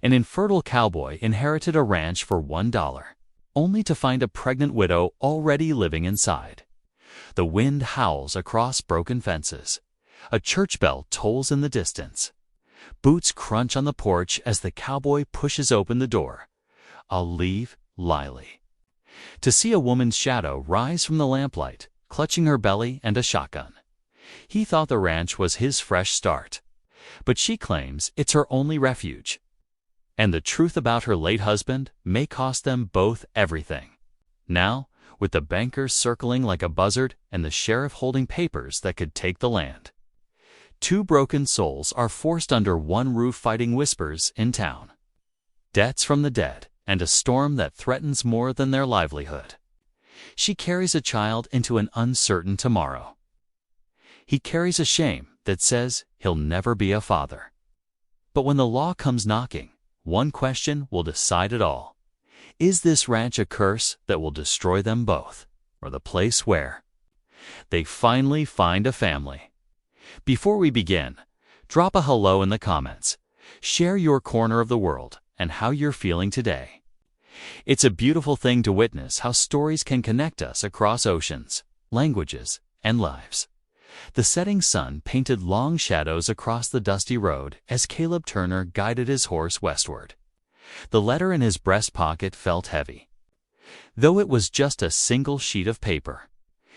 An infertile cowboy inherited a ranch for $1, only to find a pregnant widow already living inside. The wind howls across broken fences. A church bell tolls in the distance. Boots crunch on the porch as the cowboy pushes open the door. "I'll leave, Lily." To see a woman's shadow rise from the lamplight, clutching her belly and a shotgun. He thought the ranch was his fresh start, but she claims it's her only refuge. And the truth about her late husband may cost them both everything. Now, with the bankers circling like a buzzard and the sheriff holding papers that could take the land, two broken souls are forced under one roof fighting whispers in town. Debts from the dead and a storm that threatens more than their livelihood. She carries a child into an uncertain tomorrow. He carries a shame that says he'll never be a father. But when the law comes knocking, one question will decide it all. Is this ranch a curse that will destroy them both, or the place where they finally find a family? Before we begin, drop a hello in the comments. Share your corner of the world and how you're feeling today. It's a beautiful thing to witness how stories can connect us across oceans, languages, and lives. The setting sun painted long shadows across the dusty road as Caleb Turner guided his horse westward. The letter in his breast pocket felt heavy, though it was just a single sheet of paper.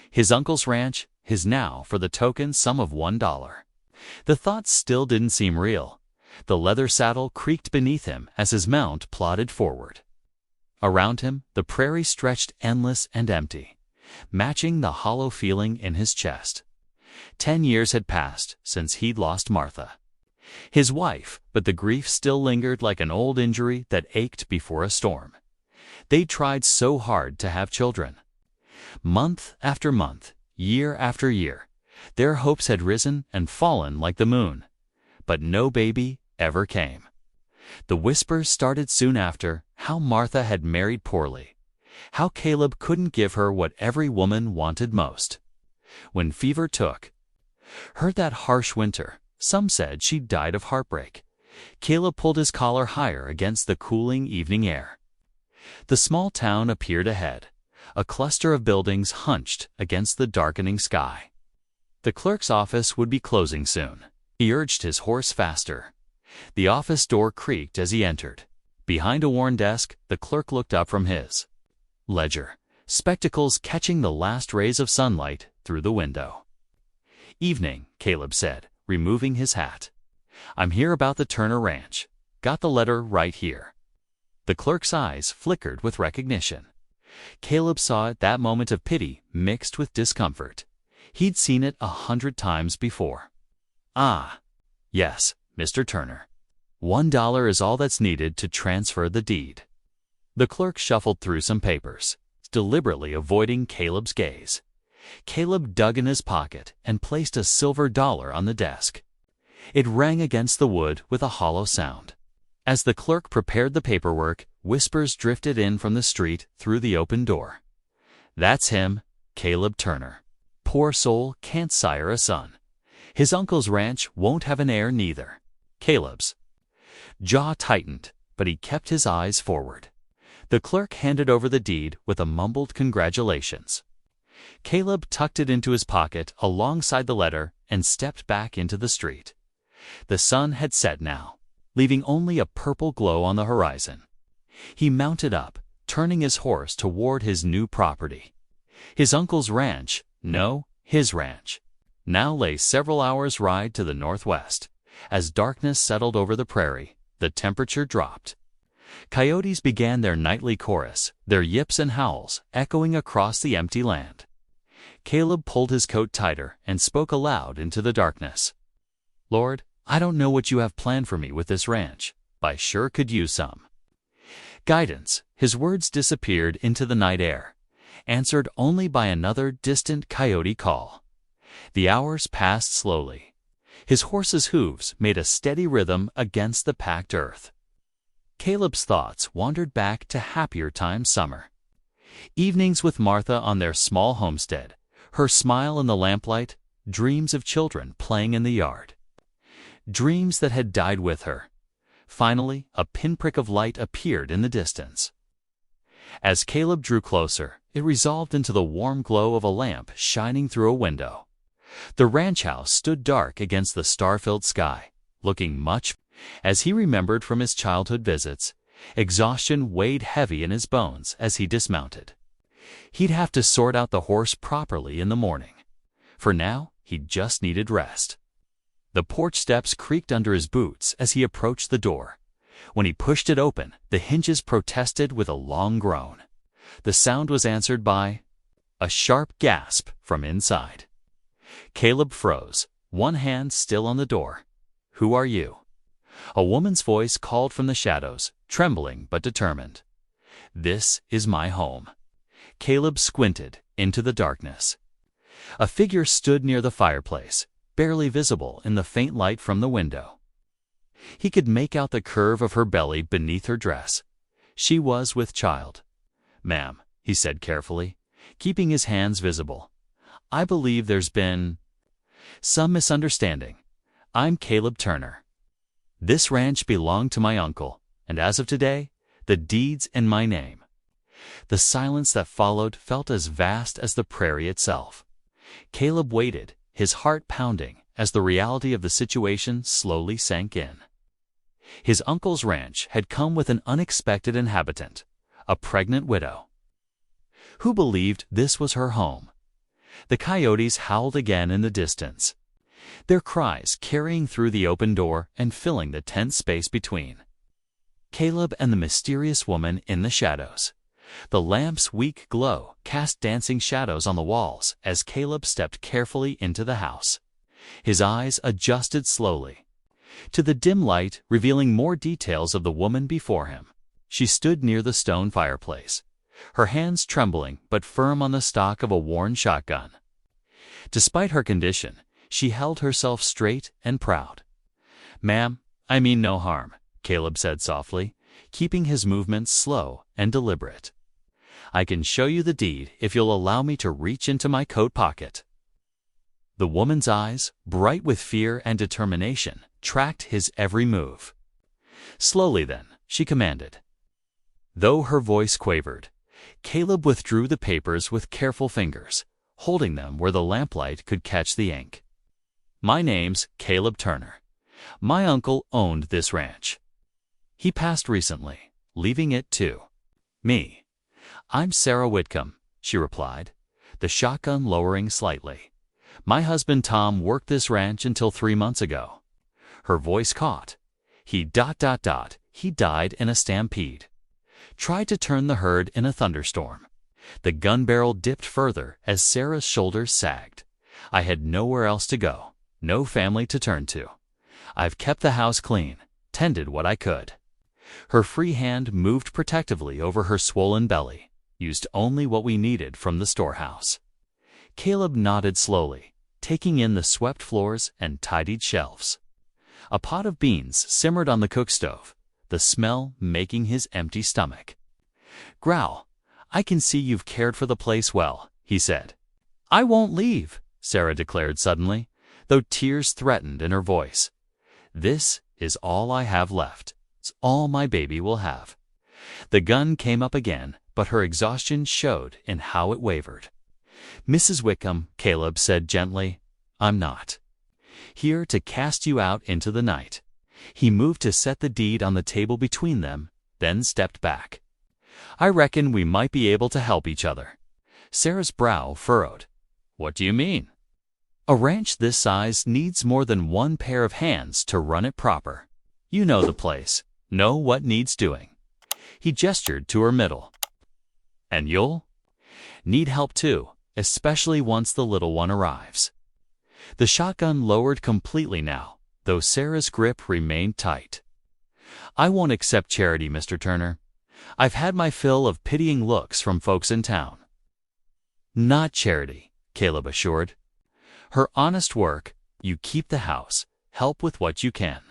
His uncle's ranch, his now for the token sum of $1. The thought still didn't seem real. The leather saddle creaked beneath him as his mount plodded forward. Around him, the prairie stretched endless and empty, matching the hollow feeling in his chest. 10 years had passed since he'd lost Martha, his wife, but the grief still lingered like an old injury that ached before a storm. They'd tried so hard to have children. Month after month, year after year, their hopes had risen and fallen like the moon, but no baby ever came. The whispers started soon after, how Martha had married poorly, how Caleb couldn't give her what every woman wanted most. When fever took her that harsh winter, some said she died of heartbreak. Caleb pulled his collar higher against the cooling evening air. The small town appeared ahead, a cluster of buildings hunched against the darkening sky. The clerk's office would be closing soon. He urged his horse faster. The office door creaked as he entered. Behind a worn desk, the clerk looked up from his ledger, spectacles catching the last rays of sunlight through the window. "Evening," Caleb said, removing his hat. "I'm here about the Turner Ranch. Got the letter right here." The clerk's eyes flickered with recognition. Caleb saw it that moment of pity mixed with discomfort. He'd seen it 100 times before. "Ah, yes, Mr. Turner. $1 is all that's needed to transfer the deed." The clerk shuffled through some papers, deliberately avoiding Caleb's gaze. Caleb dug in his pocket and placed a silver dollar on the desk. It rang against the wood with a hollow sound. As the clerk prepared the paperwork, whispers drifted in from the street through the open door. "That's him, Caleb Turner. Poor soul can't sire a son. His uncle's ranch won't have an heir neither." Caleb's jaw tightened, but he kept his eyes forward. The clerk handed over the deed with a mumbled congratulations. Caleb tucked it into his pocket alongside the letter and stepped back into the street. The sun had set now, leaving only a purple glow on the horizon. He mounted up, turning his horse toward his new property. His uncle's ranch, no, his ranch, now lay several hours' ride to the northwest. As darkness settled over the prairie, the temperature dropped. Coyotes began their nightly chorus, their yips and howls echoing across the empty land. Caleb pulled his coat tighter and spoke aloud into the darkness. "Lord, I don't know what you have planned for me with this ranch, but I sure could use some guidance." His words disappeared into the night air, answered only by another distant coyote call. The hours passed slowly. His horse's hooves made a steady rhythm against the packed earth. Caleb's thoughts wandered back to happier times summer. Evenings with Martha on their small homestead, her smile in the lamplight, dreams of children playing in the yard. Dreams that had died with her, Finally, a pinprick of light appeared in the distance. As Caleb drew closer, it resolved into the warm glow of a lamp shining through a window. The ranch house stood dark against the star-filled sky, looking much as he remembered from his childhood visits. Exhaustion weighed heavy in his bones as he dismounted. He'd have to sort out the horse properly in the morning. For now, he just needed rest. The porch steps creaked under his boots as he approached the door. When he pushed it open, the hinges protested with a long groan. The sound was answered by a sharp gasp from inside. Caleb froze, one hand still on the door. "Who are you?" A woman's voice called from the shadows, trembling but determined. "This is my home." Caleb squinted into the darkness. A figure stood near the fireplace, barely visible in the faint light from the window. He could make out the curve of her belly beneath her dress. She was with child. "Ma'am," he said carefully, keeping his hands visible, "I believe there's been some misunderstanding. I'm Caleb Turner. This ranch belonged to my uncle, and as of today, the deed's in my name." The silence that followed felt as vast as the prairie itself. Caleb waited, his heart pounding, as the reality of the situation slowly sank in. His uncle's ranch had come with an unexpected inhabitant, a pregnant widow, who believed this was her home. The coyotes howled again in the distance, their cries carrying through the open door and filling the tense space between Caleb and the mysterious woman in the shadows. The lamp's weak glow cast dancing shadows on the walls as Caleb stepped carefully into the house. His eyes adjusted slowly to the dim light, revealing more details of the woman before him. She stood near the stone fireplace, her hands trembling but firm on the stock of a worn shotgun. Despite her condition, she held herself straight and proud. "Ma'am, I mean no harm," Caleb said softly, keeping his movements slow and deliberate. "I can show you the deed if you'll allow me to reach into my coat pocket." The woman's eyes, bright with fear and determination, tracked his every move. "Slowly then," she commanded. Though her voice quavered, Caleb withdrew the papers with careful fingers, holding them where the lamplight could catch the ink. "My name's Caleb Turner. My uncle owned this ranch. He passed recently, leaving it to me." "I'm Sarah Whitcomb," she replied, the shotgun lowering slightly. "My husband Tom worked this ranch until 3 months ago." Her voice caught. He died in a stampede. Tried to turn the herd in a thunderstorm. The gun barrel dipped further as Sarah's shoulders sagged. "I had nowhere else to go, no family to turn to. I've kept the house clean, tended what I could." Her free hand moved protectively over her swollen belly, used only what we needed from the storehouse. Caleb nodded slowly, taking in the swept floors and tidied shelves. A pot of beans simmered on the cook stove, the smell making his empty stomach. "Growl, I can see you've cared for the place well," he said. "I won't leave," Sarah declared suddenly, though tears threatened in her voice. "This is all I have left. It's all my baby will have." The gun came up again, but her exhaustion showed in how it wavered. "Mrs. Whitcomb," Caleb said gently, "I'm not here to cast you out into the night." He moved to set the deed on the table between them, then stepped back. "I reckon we might be able to help each other." Sarah's brow furrowed. "What do you mean?" "A ranch this size needs more than one pair of hands to run it proper. You know the place, know what needs doing." He gestured to her middle. "And you'll need help too, especially once the little one arrives." The shotgun lowered completely now, though Sarah's grip remained tight. "I won't accept charity, Mr. Turner. I've had my fill of pitying looks from folks in town." "Not charity," Caleb assured. "Her honest work. You keep the house, help with what you can.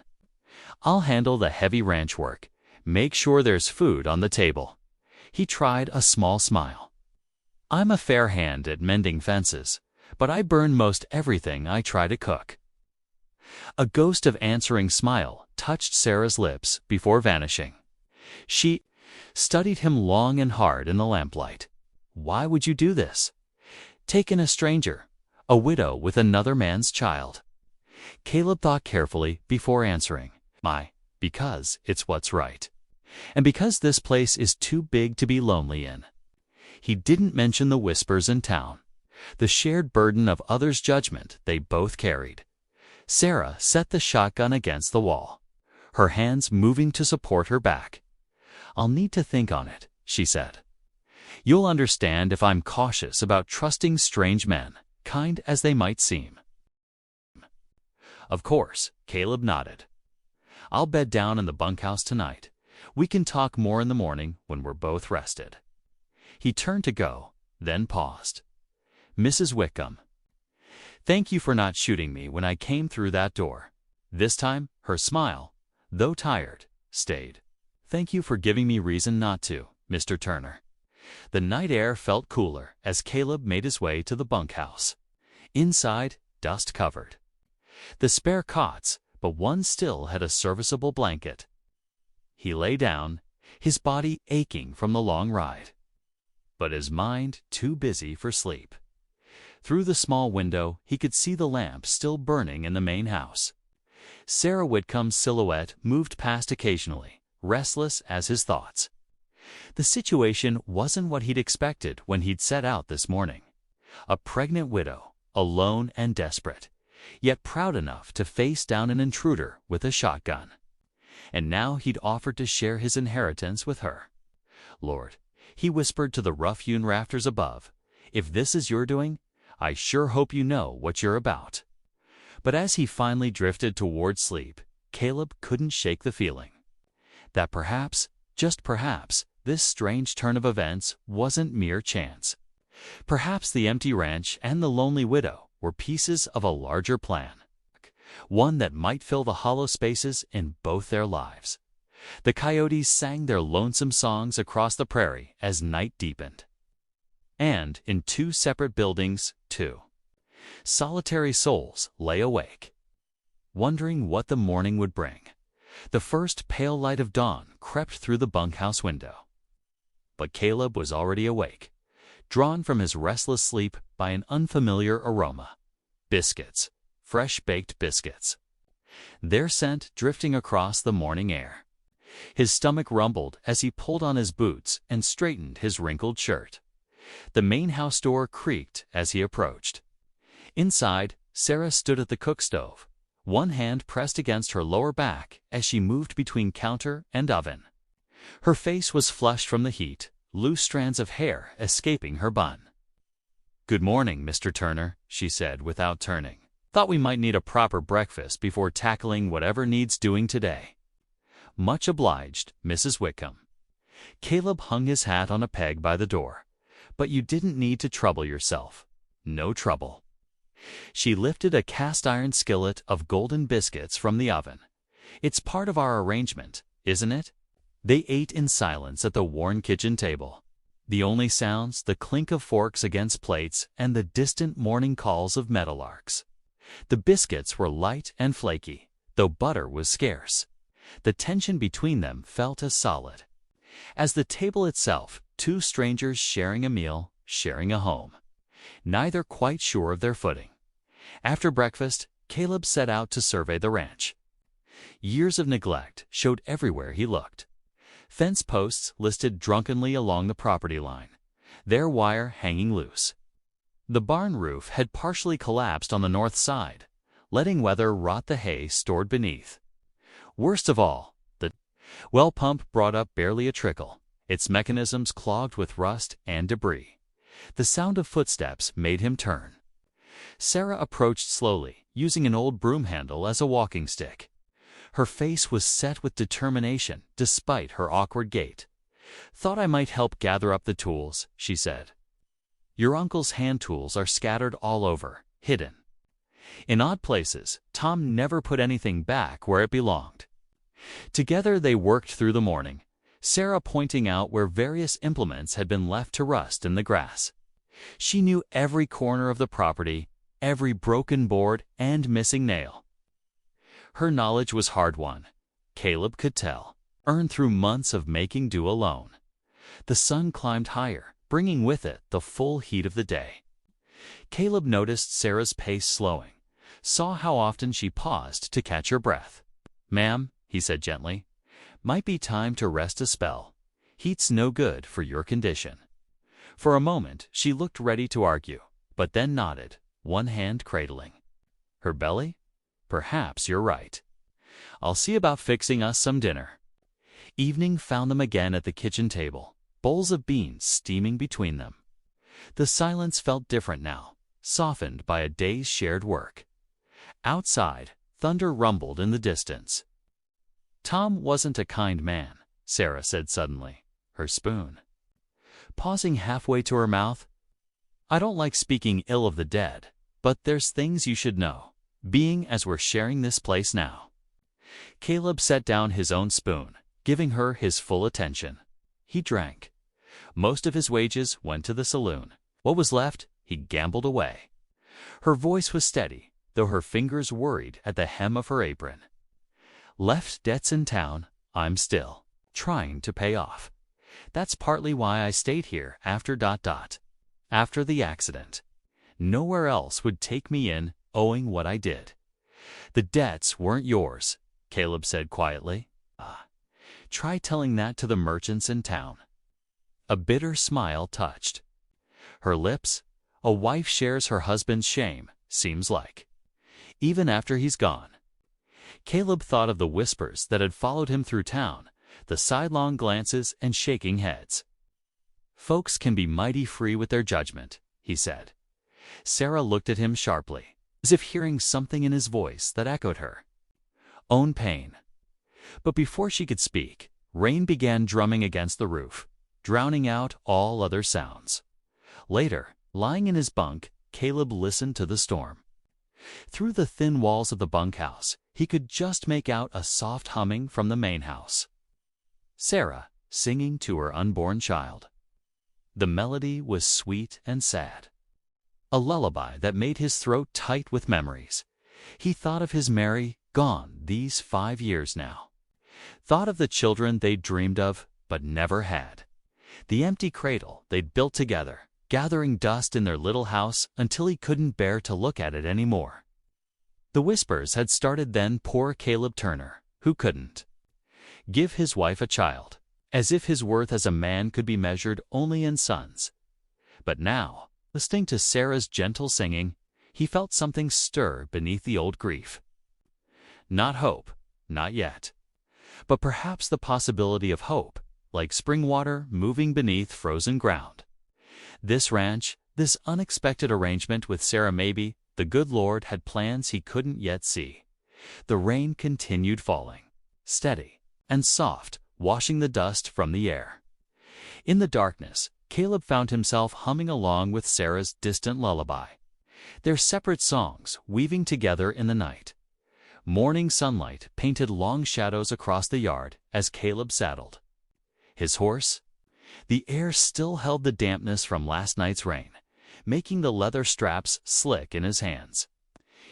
I'll handle the heavy ranch work, make sure there's food on the table." He tried a small smile. "I'm a fair hand at mending fences, but I burn most everything I try to cook." A ghost of answering smile touched Sarah's lips before vanishing. She studied him long and hard in the lamplight. Why would you do this? Take in a stranger, a widow with another man's child. Caleb thought carefully before answering. Because it's what's right. And because this place is too big to be lonely in. He didn't mention the whispers in town, the shared burden of others' judgment they both carried. Sarah set the shotgun against the wall, her hands moving to support her back. "I'll need to think on it," she said. "You'll understand if I'm cautious about trusting strange men, kind as they might seem." Of course, Caleb nodded. "I'll bed down in the bunkhouse tonight. We can talk more in the morning when we're both rested." He turned to go, then paused. "Mrs. Wickham, thank you for not shooting me when I came through that door." This time, her smile, though tired, stayed. "Thank you for giving me reason not to, Mr. Turner." The night air felt cooler as Caleb made his way to the bunkhouse. Inside, dust covered the spare cots, but one still had a serviceable blanket. He lay down, his body aching from the long ride, but his mind too busy for sleep. Through the small window, he could see the lamp still burning in the main house. Sarah Whitcomb's silhouette moved past occasionally, restless as his thoughts. The situation wasn't what he'd expected when he'd set out this morning. A pregnant widow, alone and desperate, yet proud enough to face down an intruder with a shotgun. And now he'd offered to share his inheritance with her. "Lord," he whispered to the rough-hewn rafters above, "if this is your doing, I sure hope you know what you're about." But as he finally drifted toward sleep, Caleb couldn't shake the feeling that perhaps, just perhaps, this strange turn of events wasn't mere chance. Perhaps the empty ranch and the lonely widow were pieces of a larger plan, one that might fill the hollow spaces in both their lives. The coyotes sang their lonesome songs across the prairie as night deepened. And in two separate buildings, too, solitary souls lay awake, wondering what the morning would bring. The first pale light of dawn crept through the bunkhouse window. But Caleb was already awake, drawn from his restless sleep by an unfamiliar aroma. Biscuits, fresh-baked biscuits, their scent drifting across the morning air. His stomach rumbled as he pulled on his boots and straightened his wrinkled shirt. The main house door creaked as he approached. Inside, Sarah stood at the cook stove, one hand pressed against her lower back as she moved between counter and oven. Her face was flushed from the heat, loose strands of hair escaping her bun. "Good morning, Mr. Turner," she said without turning. "Thought we might need a proper breakfast before tackling whatever needs doing today." "Much obliged, Mrs. Wickham." Caleb hung his hat on a peg by the door. "But you didn't need to trouble yourself." "No trouble." She lifted a cast-iron skillet of golden biscuits from the oven. "It's part of our arrangement, isn't it?" They ate in silence at the worn kitchen table. The only sounds, the clink of forks against plates and the distant morning calls of meadowlarks. The biscuits were light and flaky, though butter was scarce. The tension between them felt as solid as the table itself, two strangers sharing a meal, sharing a home, neither quite sure of their footing. After breakfast, Caleb set out to survey the ranch. Years of neglect showed everywhere he looked. Fence posts listed drunkenly along the property line, their wire hanging loose. The barn roof had partially collapsed on the north side, letting weather rot the hay stored beneath. Worst of all, the well pump brought up barely a trickle, its mechanisms clogged with rust and debris. The sound of footsteps made him turn. Sarah approached slowly, using an old broom handle as a walking stick. Her face was set with determination despite her awkward gait. "Thought I might help gather up the tools," she said. "Your uncle's hand tools are scattered all over, hidden in odd places. Tom never put anything back where it belonged." Together they worked through the morning, Sarah pointing out where various implements had been left to rust in the grass. She knew every corner of the property, every broken board and missing nail. Her knowledge was hard-won. Caleb could tell, earned through months of making do alone. The sun climbed higher, bringing with it the full heat of the day. Caleb noticed Sarah's pace slowing, saw how often she paused to catch her breath. "Ma'am," he said gently, "might be time to rest a spell. Heat's no good for your condition." For a moment she looked ready to argue, but then nodded, one hand cradling her belly. "Perhaps you're right. I'll see about fixing us some dinner." Evening found them again at the kitchen table, bowls of beans steaming between them. The silence felt different now, softened by a day's shared work. Outside, thunder rumbled in the distance. "Tom wasn't a kind man," Sarah said suddenly, her spoon pausing halfway to her mouth. "I don't like speaking ill of the dead, but there's things you should know, being as we're sharing this place now." Caleb set down his own spoon, giving her his full attention. He drank. Most of his wages went to the saloon. What was left, he gambled away. Her voice was steady, though her fingers worried at the hem of her apron. "Left debts in town, I'm still trying to pay off. That's partly why I stayed here after ... after the accident. Nowhere else would take me in owing what I did." "The debts weren't yours," Caleb said quietly. Try telling that to the merchants in town." A bitter smile touched her lips. "A wife shares her husband's shame, seems like. Even after he's gone." Caleb thought of the whispers that had followed him through town, the sidelong glances and shaking heads. "Folks can be mighty free with their judgment," he said. Sarah looked at him sharply, as if hearing something in his voice that echoed her own pain. But before she could speak, rain began drumming against the roof, drowning out all other sounds. Later, lying in his bunk, Caleb listened to the storm. Through the thin walls of the bunkhouse, he could just make out a soft humming from the main house. Sarah singing to her unborn child. The melody was sweet and sad, a lullaby that made his throat tight with memories. He thought of his Mary, gone these 5 years now. Thought of the children they'd dreamed of, but never had. The empty cradle they'd built together, gathering dust in their little house until he couldn't bear to look at it anymore. The whispers had started then. Poor Caleb Turner, who couldn't give his wife a child, as if his worth as a man could be measured only in sons. But now, listening to Sarah's gentle singing, he felt something stir beneath the old grief. Not hope, not yet. But perhaps the possibility of hope, like spring water moving beneath frozen ground. This ranch, this unexpected arrangement with Sarah, maybe the good Lord had plans he couldn't yet see. The rain continued falling, steady and soft, washing the dust from the air. In the darkness, Caleb found himself humming along with Sarah's distant lullaby, their separate songs weaving together in the night. Morning sunlight painted long shadows across the yard as Caleb saddled his horse. The air still held the dampness from last night's rain, making the leather straps slick in his hands.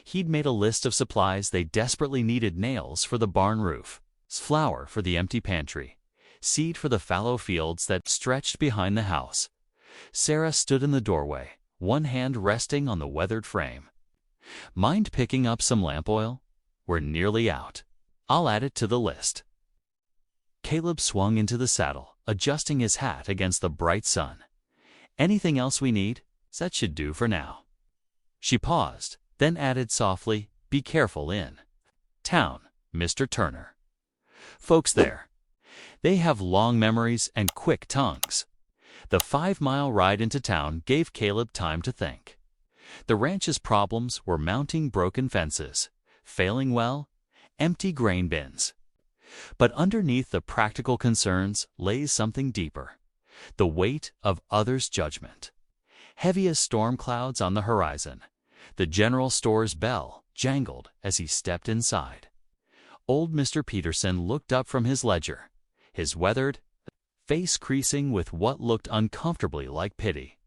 He'd made a list of supplies they desperately needed: nails for the barn roof, flour for the empty pantry, seed for the fallow fields that stretched behind the house. Sarah stood in the doorway, one hand resting on the weathered frame. "Mind picking up some lamp oil? We're nearly out. I'll add it to the list." Caleb swung into the saddle, adjusting his hat against the bright sun. "Anything else we need? That should do for now." She paused, then added softly, "Be careful in town, Mr. Turner. Folks there, they have long memories and quick tongues." The 5-mile ride into town gave Caleb time to think. The ranch's problems were mounting broken fences, failing well, empty grain bins. But underneath the practical concerns lay something deeper: the weight of others' judgment. Heavy as storm clouds on the horizon, the general store's bell jangled as he stepped inside. Old Mr. Peterson looked up from his ledger, his weathered face creasing with what looked uncomfortably like pity.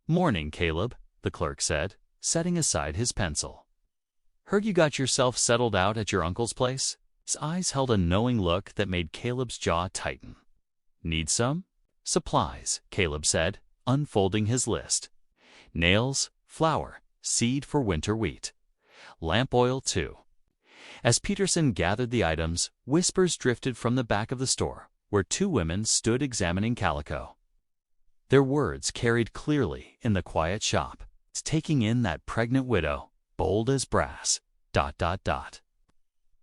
"Morning, Caleb," the clerk said, setting aside his pencil. Heard you got yourself settled out at your uncle's place? His eyes held a knowing look that made Caleb's jaw tighten. Need some? Supplies, Caleb said, unfolding his list. Nails, flour, seed for winter wheat. Lamp oil, too. As Peterson gathered the items, whispers drifted from the back of the store, where two women stood examining calico. Their words carried clearly in the quiet shop, taking in that pregnant widow, bold as brass. ...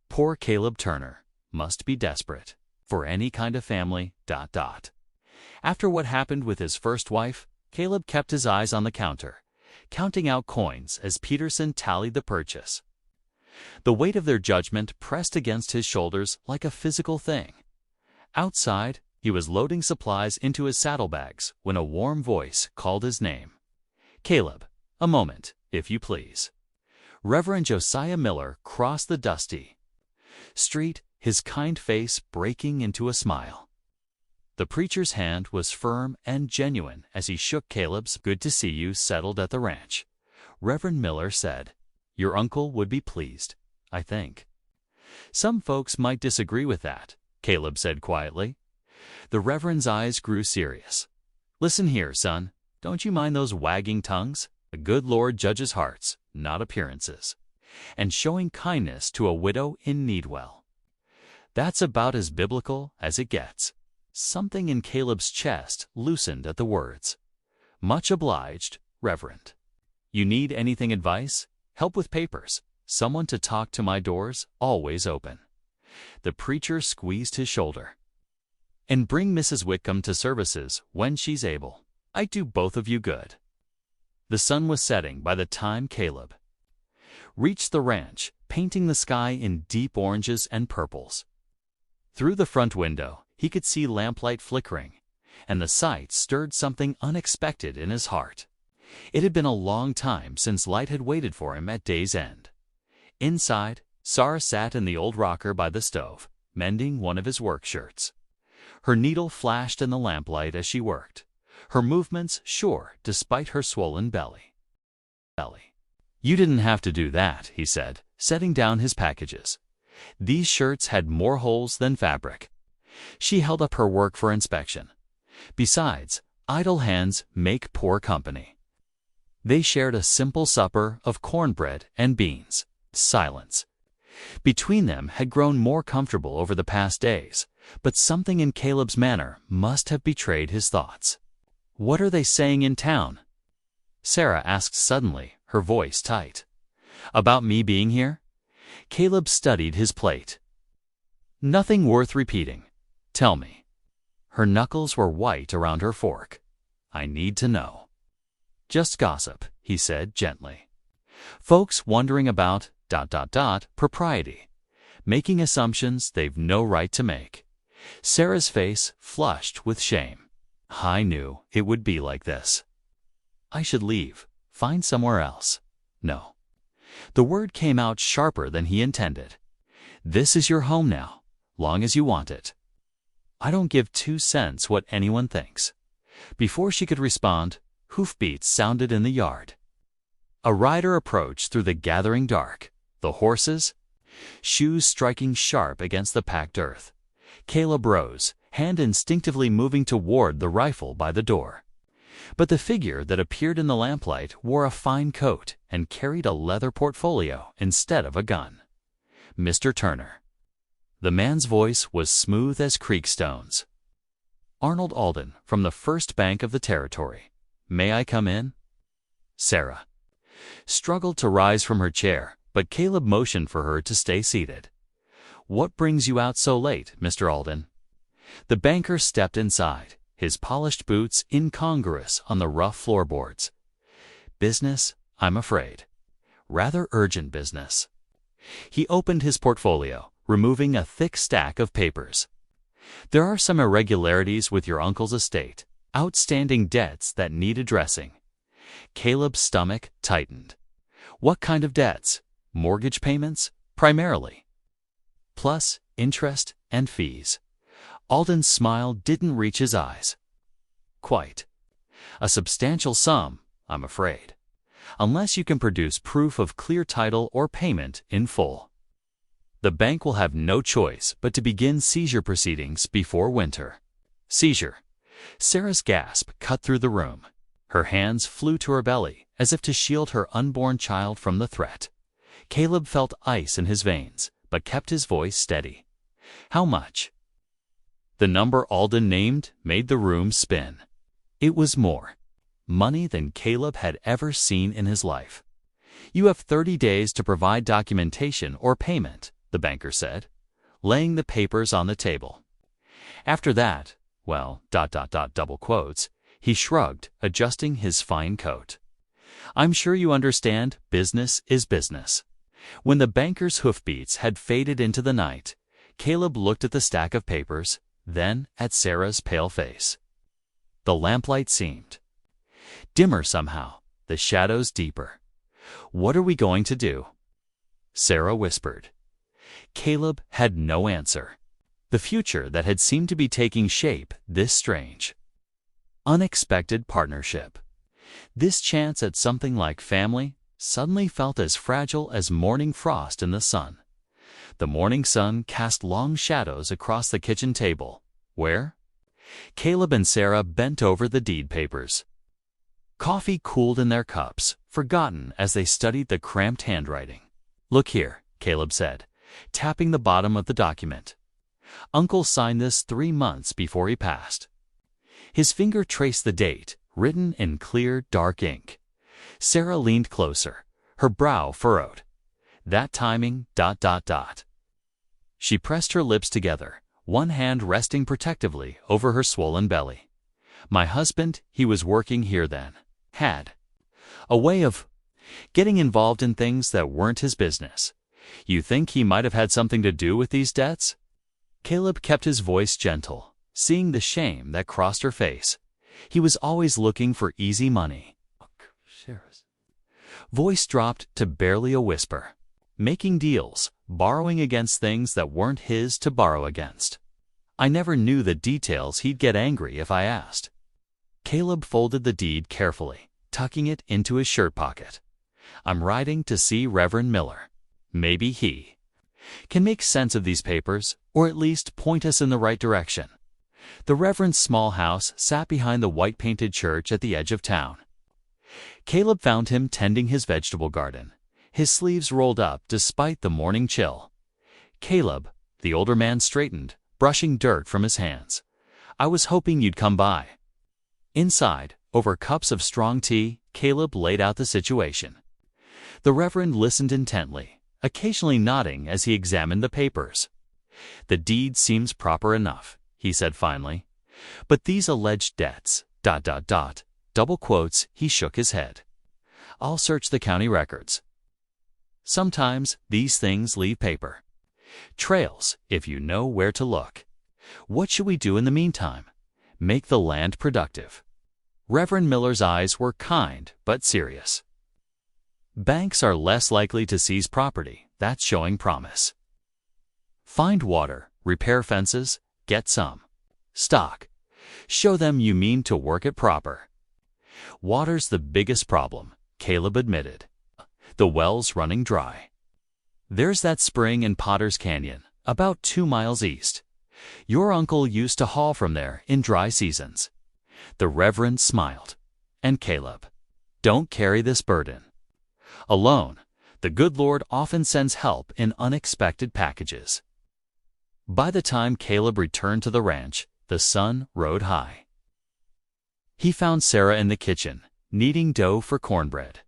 Poor Caleb Turner must be desperate for any kind of family. ... After what happened with his first wife, Caleb kept his eyes on the counter, counting out coins as Peterson tallied the purchase. The weight of their judgment pressed against his shoulders like a physical thing. Outside, he was loading supplies into his saddlebags when a warm voice called his name. "Caleb, a moment, if you please." Reverend Josiah Miller crossed the dusty street, his kind face breaking into a smile. The preacher's hand was firm and genuine as he shook Caleb's. "Good to see you settled at the ranch," Reverend Miller said. "Your uncle would be pleased, I think." "Some folks might disagree with that," Caleb said quietly. The Reverend's eyes grew serious. "Listen here, son. Don't you mind those wagging tongues? The good Lord judges hearts, not appearances. And showing kindness to a widow in need, well, that's about as biblical as it gets." Something in Caleb's chest loosened at the words. "Much obliged, Reverend. You need anything advice? Help with papers? Someone to talk to? My door's always open." The preacher squeezed his shoulder. "And bring Mrs. Whitcomb to services when she's able. I'd do both of you good." The sun was setting by the time Caleb reached the ranch, painting the sky in deep oranges and purples. Through the front window, he could see lamplight flickering, and the sight stirred something unexpected in his heart. It had been a long time since light had waited for him at day's end. Inside, Sarah sat in the old rocker by the stove, mending one of his work shirts. Her needle flashed in the lamplight as she worked, her movements sure despite her swollen belly. "You didn't have to do that," he said, setting down his packages. These shirts had more holes than fabric. She held up her work for inspection. Besides, idle hands make poor company. They shared a simple supper of cornbread and beans. Silence between them had grown more comfortable over the past days, but something in Caleb's manner must have betrayed his thoughts. "What are they saying in town?" Sarah asked suddenly, her voice tight. "About me being here?" Caleb studied his plate. "Nothing worth repeating. Tell me." Her knuckles were white around her fork. "I need to know." "Just gossip," he said gently. "Folks wondering about ... propriety, making assumptions they've no right to make." Sarah's face flushed with shame. "I knew it would be like this. I should leave, find somewhere else." "No." The word came out sharper than he intended. "This is your home now, long as you want it. I don't give 2 cents what anyone thinks." Before she could respond, hoofbeats sounded in the yard. A rider approached through the gathering dark, the horses' shoes striking sharp against the packed earth. Caleb rose, hand instinctively moving toward the rifle by the door. But the figure that appeared in the lamplight wore a fine coat and carried a leather portfolio instead of a gun. "Mr. Turner." The man's voice was smooth as creek stones. "Arnold Alden, from the First Bank of the Territory. May I come in?" Sarah struggled to rise from her chair, but Caleb motioned for her to stay seated. "What brings you out so late, Mr. Alden?" The banker stepped inside, his polished boots incongruous on the rough floorboards. "Business, I'm afraid. Rather urgent business." He opened his portfolio, removing a thick stack of papers. "There are some irregularities with your uncle's estate, outstanding debts that need addressing." Caleb's stomach tightened. "What kind of debts? Mortgage payments, primarily, plus interest and fees." Alden's smile didn't reach his eyes. "Quite. A substantial sum, I'm afraid. unless you can produce proof of clear title or payment in full. The bank will have no choice but to begin seizure proceedings before winter. Seizure. Sarah's gasp cut through the room. Her hands flew to her belly as if to shield her unborn child from the threat. Caleb felt ice in his veins, but kept his voice steady. How much? The number Alden named made the room spin. It was more money than Caleb had ever seen in his life. You have 30 days to provide documentation or payment, the banker said, laying the papers on the table. After that, well, ... double quotes, he shrugged, adjusting his fine coat. I'm sure you understand, business is business. When the banker's hoofbeats had faded into the night, Caleb looked at the stack of papers, then at Sarah's pale face. The lamplight seemed dimmer somehow, the shadows deeper. What are we going to do? Sarah whispered. Caleb had no answer. The future that had seemed to be taking shape this strange, unexpected partnership. This chance at something like family suddenly felt as fragile as morning frost in the sun. The morning sun cast long shadows across the kitchen table, where Caleb and Sarah bent over the deed papers. Coffee cooled in their cups, forgotten as they studied the cramped handwriting. Look here, Caleb said, tapping the bottom of the document. Uncle signed this 3 months before he passed. His finger traced the date, written in clear, dark ink. Sarah leaned closer, her brow furrowed. That timing, ... She pressed her lips together, one hand resting protectively over her swollen belly. My husband, he was working here then, had a way of getting involved in things that weren't his business. You think he might have had something to do with these debts? Caleb kept his voice gentle, seeing the shame that crossed her face. He was always looking for easy money. Voice dropped to barely a whisper. Making deals, borrowing against things that weren't his to borrow against. I never knew the details. He'd get angry if I asked. Caleb folded the deed carefully, tucking it into his shirt pocket. I'm writing to see Reverend Miller. Maybe he can make sense of these papers, or at least point us in the right direction. The Reverend's small house sat behind the white-painted church at the edge of town. Caleb found him tending his vegetable garden, his sleeves rolled up despite the morning chill. Caleb, the older man straightened, brushing dirt from his hands. I was hoping you'd come by. Inside, over cups of strong tea, Caleb laid out the situation. The Reverend listened intently, occasionally nodding as he examined the papers. The deed seems proper enough, he said finally. But these alleged debts, ... double quotes, he shook his head. I'll search the county records. Sometimes these things leave paper trails if you know where to look. What should we do in the meantime? Make the land productive. Reverend Miller's eyes were kind but serious. Banks are less likely to seize property that's showing promise. Find water, repair fences, get some stock. Show them you mean to work it proper. Water's the biggest problem, Caleb admitted. The well's running dry. There's that spring in Potter's Canyon, about 2 miles east. Your uncle used to haul from there in dry seasons. The Reverend smiled. And Caleb, don't carry this burden alone. The good Lord often sends help in unexpected packages. By the time Caleb returned to the ranch, the sun rode high. He found Sarah in the kitchen, kneading dough for cornbread.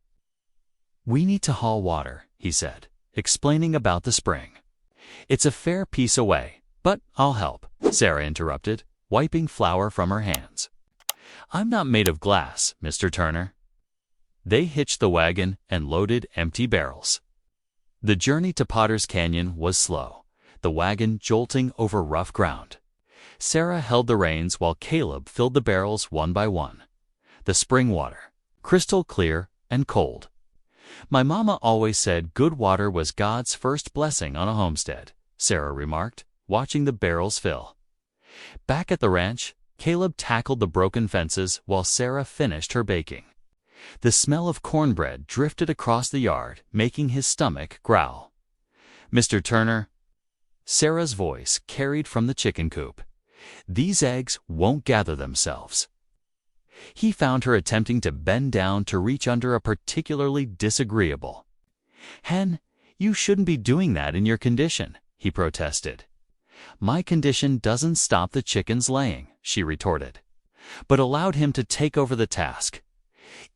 We need to haul water, he said, explaining about the spring. It's a fair piece away, but I'll help, Sarah interrupted, wiping flour from her hands. I'm not made of glass, Mr. Turner. They hitched the wagon and loaded empty barrels. The journey to Potter's Canyon was slow, the wagon jolting over rough ground. Sarah held the reins while Caleb filled the barrels one by one. The spring water, crystal clear and cold. My mama always said good water was God's first blessing on a homestead, Sarah remarked, watching the barrels fill. Back at the ranch, Caleb tackled the broken fences while Sarah finished her baking. The smell of cornbread drifted across the yard, making his stomach growl. "Mr. Turner," Sarah's voice carried from the chicken coop, "these eggs won't gather themselves." He found her attempting to bend down to reach under a particularly disagreeable. "Hen, you shouldn't be doing that in your condition," he protested. "My condition doesn't stop the chickens laying," she retorted, but allowed him to take over the task.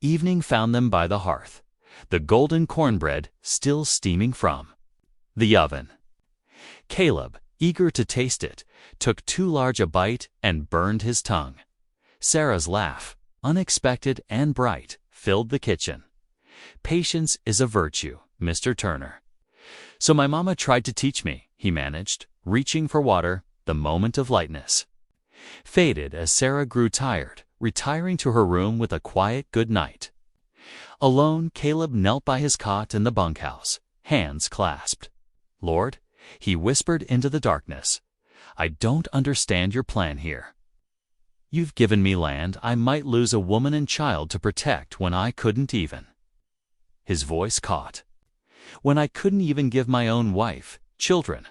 Evening found them by the hearth, the golden cornbread still steaming from the oven. Caleb, eager to taste it, took too large a bite and burned his tongue. Sarah's laugh, unexpected and bright, filled the kitchen. "Patience is a virtue, Mr. Turner." "So my mama tried to teach me," he managed, reaching for water, the moment of lightness. Faded as Sarah grew tired, retiring to her room with a quiet good night. Alone, Caleb knelt by his cot in the bunkhouse, hands clasped. "Lord," he whispered into the darkness, "I don't understand your plan here. You've given me land I might lose a woman and child to protect when I couldn't even." His voice caught. "When I couldn't even give my own wife, children.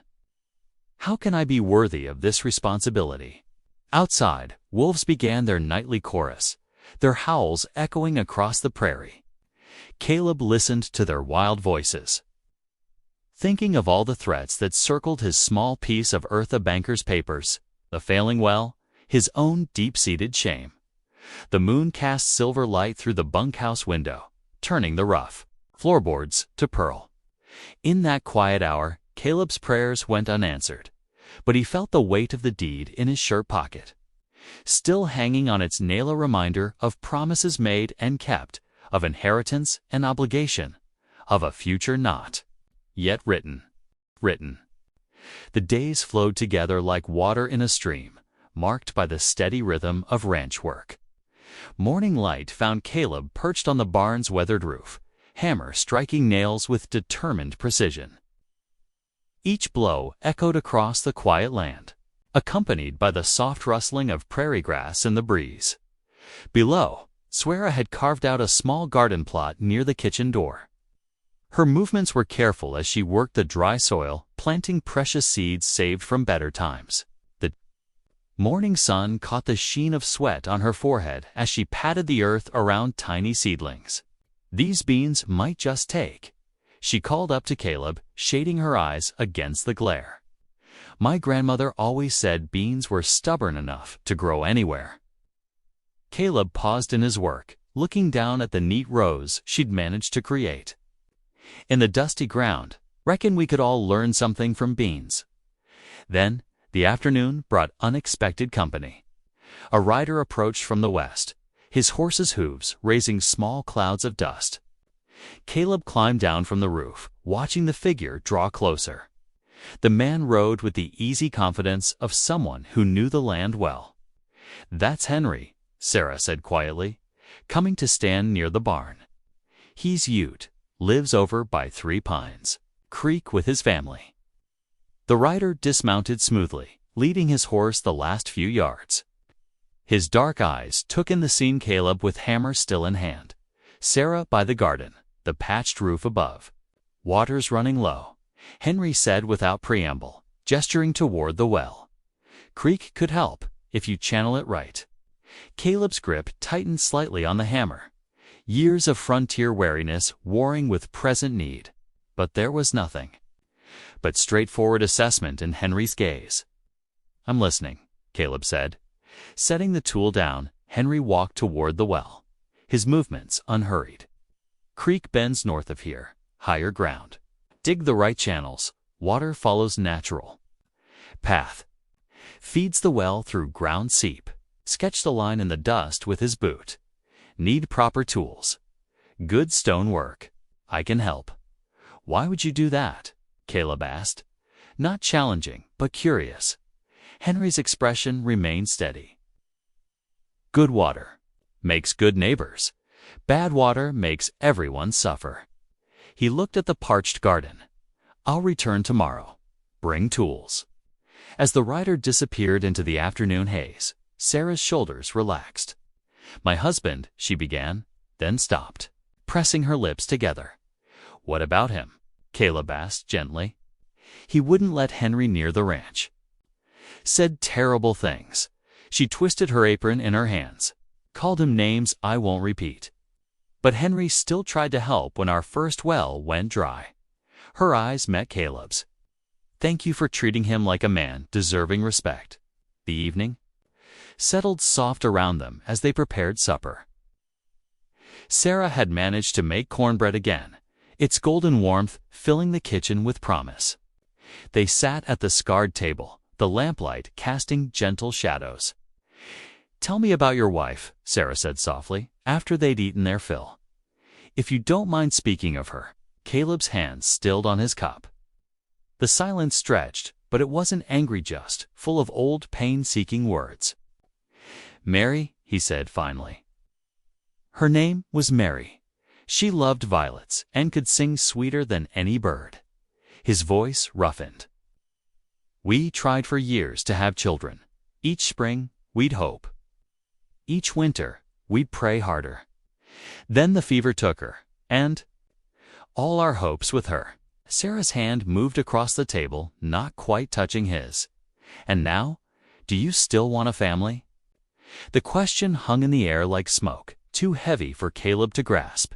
How can I be worthy of this responsibility?" Outside, wolves began their nightly chorus, their howls echoing across the prairie. Caleb listened to their wild voices, thinking of all the threats that circled his small piece of earth, a banker's papers, the failing well, his own deep-seated shame. The moon cast silver light through the bunkhouse window, turning the rough floorboards to pearl. In that quiet hour, Caleb's prayers went unanswered, but he felt the weight of the deed in his shirt pocket, still hanging on its nail, a reminder of promises made and kept, of inheritance and obligation, of a future not yet written. The days flowed together like water in a stream, marked by the steady rhythm of ranch work. Morning light found Caleb perched on the barn's weathered roof, hammer striking nails with determined precision. Each blow echoed across the quiet land, accompanied by the soft rustling of prairie grass in the breeze. Below, Sarah had carved out a small garden plot near the kitchen door. Her movements were careful as she worked the dry soil, planting precious seeds saved from better times. The morning sun caught the sheen of sweat on her forehead as she patted the earth around tiny seedlings. "These beans might just take," she called up to Caleb, shading her eyes against the glare. "My grandmother always said beans were stubborn enough to grow anywhere." Caleb paused in his work, looking down at the neat rows she'd managed to create. "In the dusty ground, reckon we could all learn something from beans." Then, the afternoon brought unexpected company. A rider approached from the west, his horse's hooves raising small clouds of dust. Caleb climbed down from the roof, watching the figure draw closer. The man rode with the easy confidence of someone who knew the land well. "That's Henry," Sarah said quietly, coming to stand near the barn. "He's Ute, lives over by 3 Pines Creek with his family." The rider dismounted smoothly, leading his horse the last few yards. His dark eyes took in the scene, Caleb with hammer still in hand, Sarah by the garden, the patched roof above. "Water's running low," Henry said without preamble, gesturing toward the well. "Creek could help, if you channel it right." Caleb's grip tightened slightly on the hammer, years of frontier wariness warring with present need. But there was nothing but straightforward assessment in Henry's gaze. "I'm listening," Caleb said. Setting the tool down, Henry walked toward the well, his movements unhurried. "Creek bends north of here, higher ground. Dig the right channels, water follows natural path. Feeds the well through ground seep. Sketch the line in the dust with his boot. Need proper tools. Good stone work. I can help." "Why would you do that?" Caleb asked, not challenging, but curious. Henry's expression remained steady. "Good water makes good neighbors. Bad water makes everyone suffer." He looked at the parched garden. "I'll return tomorrow. Bring tools." As the rider disappeared into the afternoon haze, Sarah's shoulders relaxed. "My husband," she began. then stopped, pressing her lips together. "What about him?" Caleb asked gently. "He wouldn't let Henry near the ranch. Said terrible things." She twisted her apron in her hands, called him names I won't repeat. "But Henry still tried to help when our first well went dry." Her eyes met Caleb's. "Thank you for treating him like a man deserving respect." The evening settled soft around them as they prepared supper. Sarah had managed to make cornbread again, its golden warmth filling the kitchen with promise. They sat at the scarred table, the lamplight casting gentle shadows. "Tell me about your wife," Sarah said softly, after they'd eaten their fill. "If you don't mind speaking of her." Caleb's hands stilled on his cup. The silence stretched, but it wasn't angry, just full of old pain-seeking words. "Mary," he said finally. Her name was Mary. She loved violets and could sing sweeter than any bird. His voice roughened. "We tried for years to have children. Each spring, we'd hope. Each winter, we'd pray harder. Then the fever took her, and all our hopes with her." Sarah's hand moved across the table, not quite touching his. "And now, do you still want a family?" The question hung in the air like smoke, too heavy for Caleb to grasp.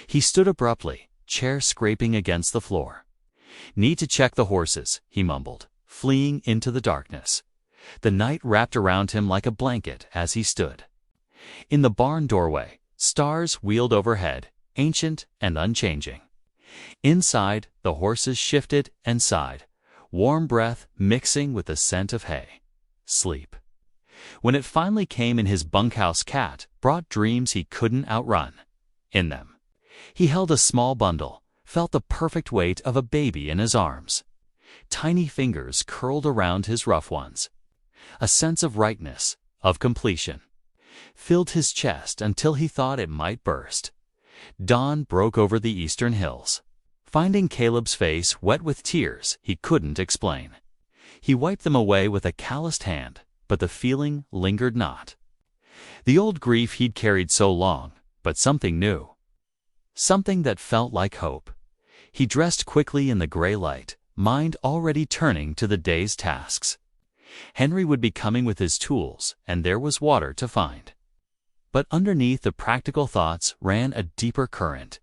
He stood abruptly, chair scraping against the floor. "Need to check the horses," he mumbled, fleeing into the darkness. The night wrapped around him like a blanket as he stood. In the barn doorway, stars wheeled overhead, ancient and unchanging. Inside, the horses shifted and sighed, warm breath mixing with the scent of hay. Sleep. When it finally came in, his bunkhouse cat brought dreams he couldn't outrun. In them, he held a small bundle, felt the perfect weight of a baby in his arms. Tiny fingers curled around his rough ones. A sense of rightness, of completion, filled his chest until he thought it might burst. Dawn broke over the eastern hills, finding Caleb's face wet with tears he couldn't explain. He wiped them away with a calloused hand, but the feeling lingered not. The old grief he'd carried so long, but something new. Something that felt like hope. He dressed quickly in the gray light, mind already turning to the day's tasks. Henry would be coming with his tools, and there was water to find. But underneath the practical thoughts ran a deeper current,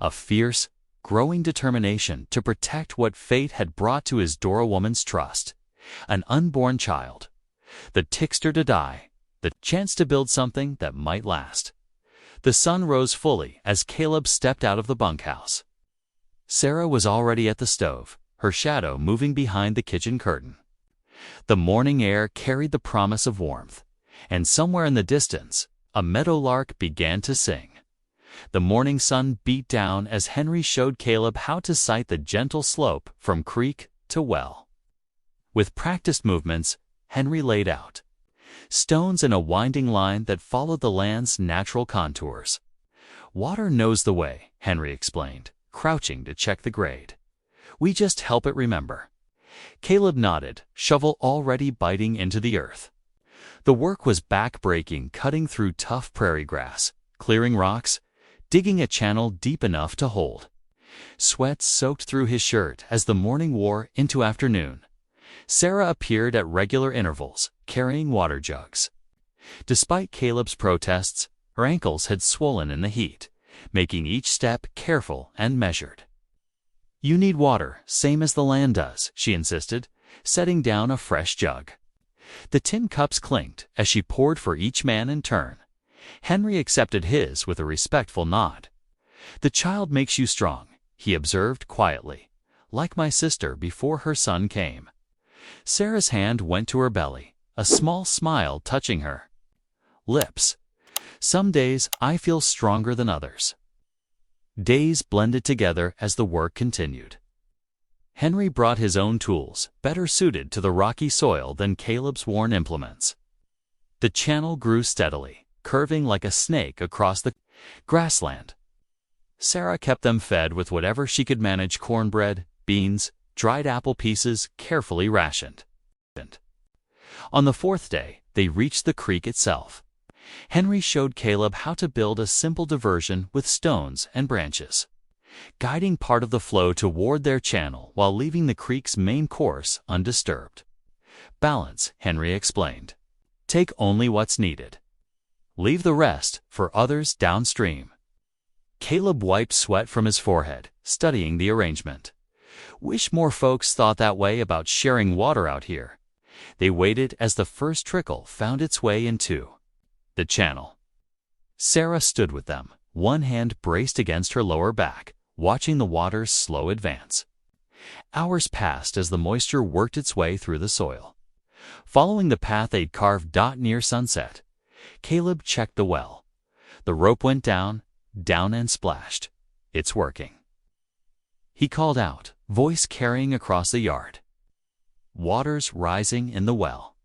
a fierce, growing determination to protect what fate had brought to his Dora woman's trust, an unborn child, the tickster to die, the chance to build something that might last. The sun rose fully as Caleb stepped out of the bunkhouse. Sarah was already at the stove, her shadow moving behind the kitchen curtain. The morning air carried the promise of warmth, and somewhere in the distance, a meadowlark began to sing. The morning sun beat down as Henry showed Caleb how to sight the gentle slope from creek to well. With practiced movements, Henry laid out stones in a winding line that followed the land's natural contours. "Water knows the way," Henry explained, crouching to check the grade. "We just help it remember." Caleb nodded, shovel already biting into the earth. The work was back-breaking, cutting through tough prairie grass, clearing rocks, digging a channel deep enough to hold. Sweat soaked through his shirt as the morning wore into afternoon. Sarah appeared at regular intervals, carrying water jugs. Despite Caleb's protests, her ankles had swollen in the heat, making each step careful and measured. "You need water, same as the land does," she insisted, setting down a fresh jug. The tin cups clinked as she poured for each man in turn. Henry accepted his with a respectful nod. "The child makes you strong," he observed quietly, "like my sister before her son came." Sarah's hand went to her belly, a small smile touching her lips. "Some days I feel stronger than others." Days blended together as the work continued. Henry brought his own tools, better suited to the rocky soil than Caleb's worn implements. The channel grew steadily, curving like a snake across the grassland. Sarah kept them fed with whatever she could manage: cornbread, beans, dried apple pieces, carefully rationed. On the fourth day, they reached the creek itself. Henry showed Caleb how to build a simple diversion with stones and branches, guiding part of the flow toward their channel while leaving the creek's main course undisturbed. Balance, Henry explained. Take only what's needed. Leave the rest for others downstream. Caleb wiped sweat from his forehead, studying the arrangement. Wish more folks thought that way about sharing water out here. They waited as the first trickle found its way into the channel. Sarah stood with them, one hand braced against her lower back, watching the water's slow advance. Hours passed as the moisture worked its way through the soil. Following the path they'd carved near sunset, Caleb checked the well. The rope went down and splashed. It's working. He called out, voice carrying across the yard. Water's rising in the well.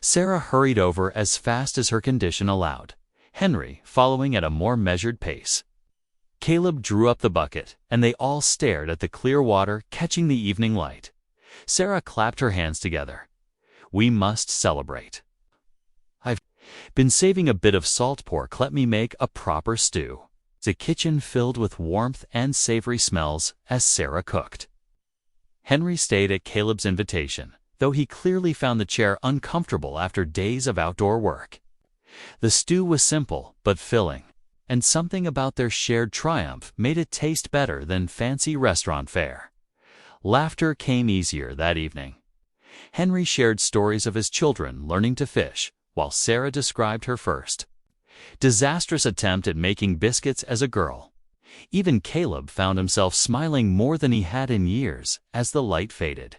Sarah hurried over as fast as her condition allowed, Henry following at a more measured pace. Caleb drew up the bucket, and they all stared at the clear water catching the evening light. Sarah clapped her hands together. We must celebrate. I've been saving a bit of salt pork. Let me make a proper stew. The kitchen filled with warmth and savory smells as Sarah cooked. Henry stayed at Caleb's invitation, though he clearly found the chair uncomfortable after days of outdoor work. The stew was simple but filling, and something about their shared triumph made it taste better than fancy restaurant fare. Laughter came easier that evening. Henry shared stories of his children learning to fish, while Sarah described her first disastrous attempt at making biscuits as a girl. Even Caleb found himself smiling more than he had in years as the light faded.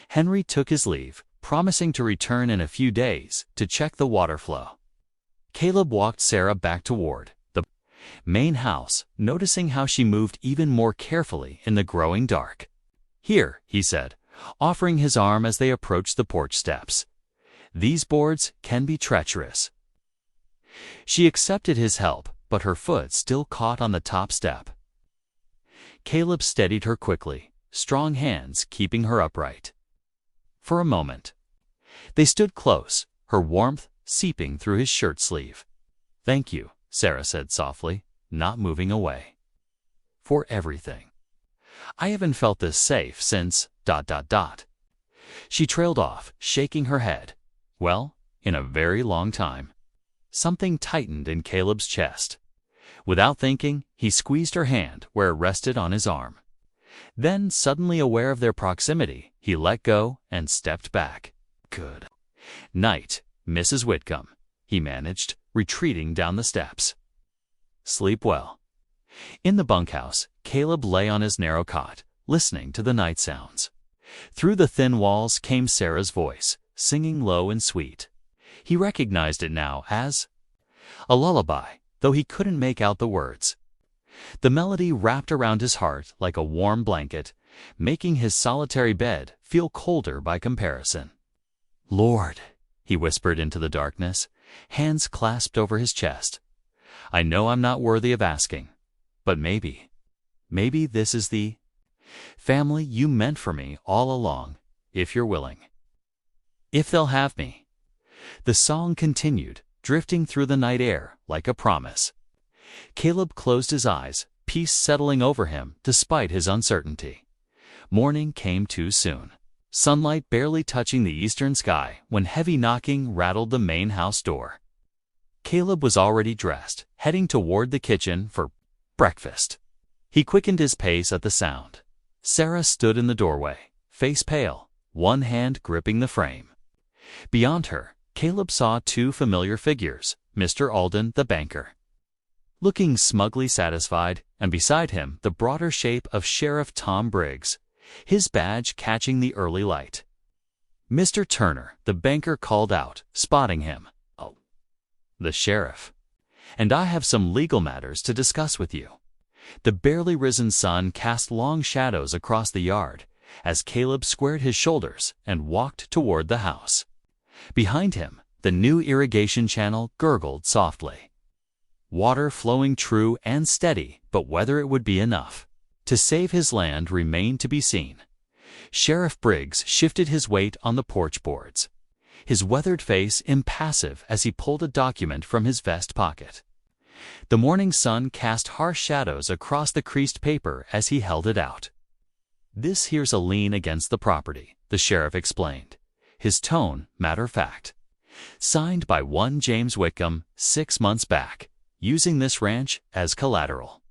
Henry took his leave, promising to return in a few days to check the water flow. Caleb walked Sarah back toward the main house, noticing how she moved even more carefully in the growing dark. Here, he said, offering his arm as they approached the porch steps. These boards can be treacherous. She accepted his help, but her foot still caught on the top step. Caleb steadied her quickly, strong hands keeping her upright. For a moment, they stood close, her warmth seeping through his shirt sleeve. Thank you, Sarah said softly, not moving away. For everything. I haven't felt this safe since ... She trailed off, shaking her head. Well, in a very long time. Something tightened in Caleb's chest. Without thinking, he squeezed her hand where it rested on his arm. Then, suddenly aware of their proximity, he let go and stepped back. Good night, Mrs. Whitcomb, he managed, retreating down the steps. Sleep well. In the bunkhouse, Caleb lay on his narrow cot, listening to the night sounds. Through the thin walls came Sarah's voice, singing low and sweet. He recognized it now as a lullaby, though he couldn't make out the words. The melody wrapped around his heart like a warm blanket, making his solitary bed feel colder by comparison. Lord, he whispered into the darkness, hands clasped over his chest. I know I'm not worthy of asking, but maybe this is the family you meant for me all along, if you're willing. If they'll have me. The song continued, drifting through the night air like a promise. Caleb closed his eyes, peace settling over him despite his uncertainty. Morning came too soon, sunlight barely touching the eastern sky when heavy knocking rattled the main house door. Caleb was already dressed, heading toward the kitchen for breakfast. He quickened his pace at the sound. Sarah stood in the doorway, face pale, one hand gripping the frame. Beyond her, Caleb saw two familiar figures, Mr. Alden, the banker, looking smugly satisfied, and beside him the broader shape of Sheriff Tom Briggs, his badge catching the early light. Mr. Turner, the banker called out, spotting him. Oh, the sheriff. And I have some legal matters to discuss with you. The barely risen sun cast long shadows across the yard as Caleb squared his shoulders and walked toward the house. Behind him, the new irrigation channel gurgled softly. Water flowing true and steady, but whether it would be enough to save his land remained to be seen. Sheriff Briggs shifted his weight on the porch boards. his weathered face impassive as he pulled a document from his vest pocket. The morning sun cast harsh shadows across the creased paper as he held it out. "This here's a lien against the property," the sheriff explained, his tone matter-of-fact. "Signed by one James Whitcomb 6 months back, using this ranch as collateral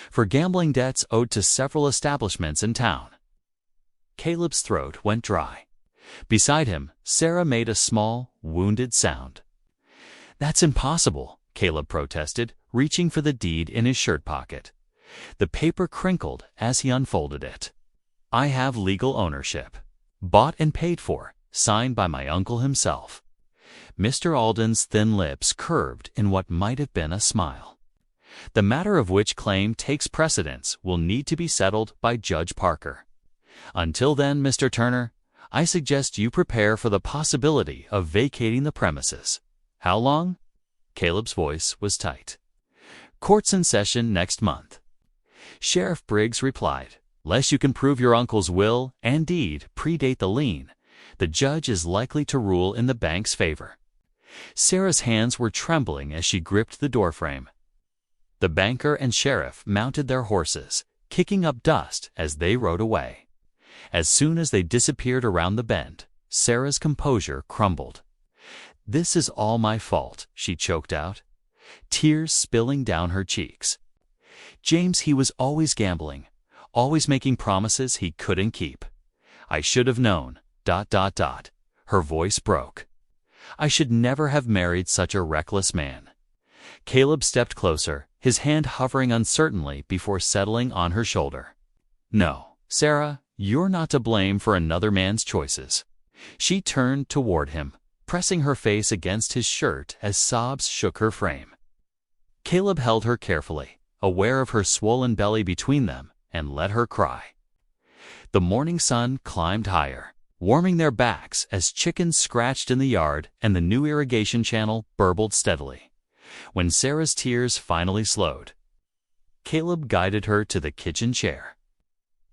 for gambling debts owed to several establishments in town." Caleb's throat went dry. Beside him, Sarah made a small, wounded sound. "That's impossible," Caleb protested, reaching for the deed in his shirt pocket. The paper crinkled as he unfolded it. "I have legal ownership. Bought and paid for, signed by my uncle himself." Mr. Alden's thin lips curved in what might have been a smile. "The matter of which claim takes precedence will need to be settled by Judge Parker. Until then, Mr. Turner, I suggest you prepare for the possibility of vacating the premises." "How long?" Caleb's voice was tight. "Court's in session next month." Sheriff Briggs replied, "Lest you can prove your uncle's will and deed predate the lien, the judge is likely to rule in the bank's favor." Sarah's hands were trembling as she gripped the doorframe. The banker and sheriff mounted their horses, kicking up dust as they rode away. As soon as they disappeared around the bend, Sarah's composure crumbled. "This is all my fault," she choked out, tears spilling down her cheeks. "James, he was always gambling, always making promises he couldn't keep. I should have known, ... Her voice broke. "I should never have married such a reckless man." Caleb stepped closer, his hand hovering uncertainly before settling on her shoulder. "No, Sarah, you're not to blame for another man's choices." She turned toward him, pressing her face against his shirt as sobs shook her frame. Caleb held her carefully, aware of her swollen belly between them, and let her cry. The morning sun climbed higher, warming their backs as chickens scratched in the yard and the new irrigation channel burbled steadily. When Sarah's tears finally slowed, Caleb guided her to the kitchen chair.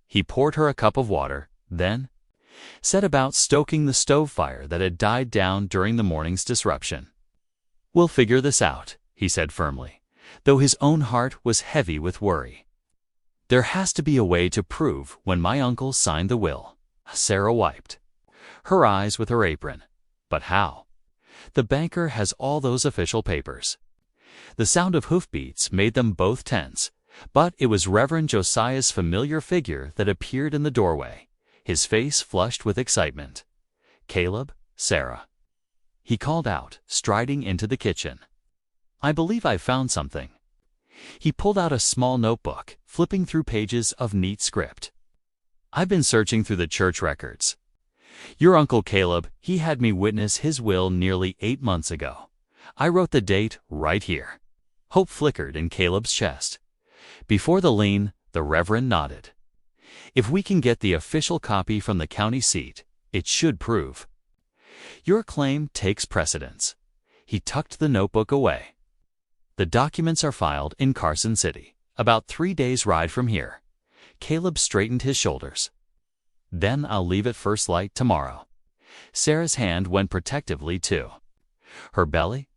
He poured her a cup of water, then set about stoking the stove fire that had died down during the morning's disruption. "We'll figure this out," he said firmly, though his own heart was heavy with worry. "There has to be a way to prove when my uncle signed the will." Sarah wiped her eyes with her apron. "But how? The banker has all those official papers." The sound of hoofbeats made them both tense, but it was Reverend Josiah's familiar figure that appeared in the doorway, his face flushed with excitement. "Caleb, Sarah," he called out, striding into the kitchen. "I believe I've found something." He pulled out a small notebook, flipping through pages of neat script. "I've been searching through the church records. Your Uncle Caleb, he had me witness his will nearly 8 months ago. I wrote the date right here." Hope flickered in Caleb's chest. Before the lien, the Reverend nodded. "If we can get the official copy from the county seat, it should prove your claim takes precedence." He tucked the notebook away. "The documents are filed in Carson City, about 3 days' ride from here." Caleb straightened his shoulders. "Then I'll leave at first light tomorrow." Sarah's hand went protectively too. Her belly?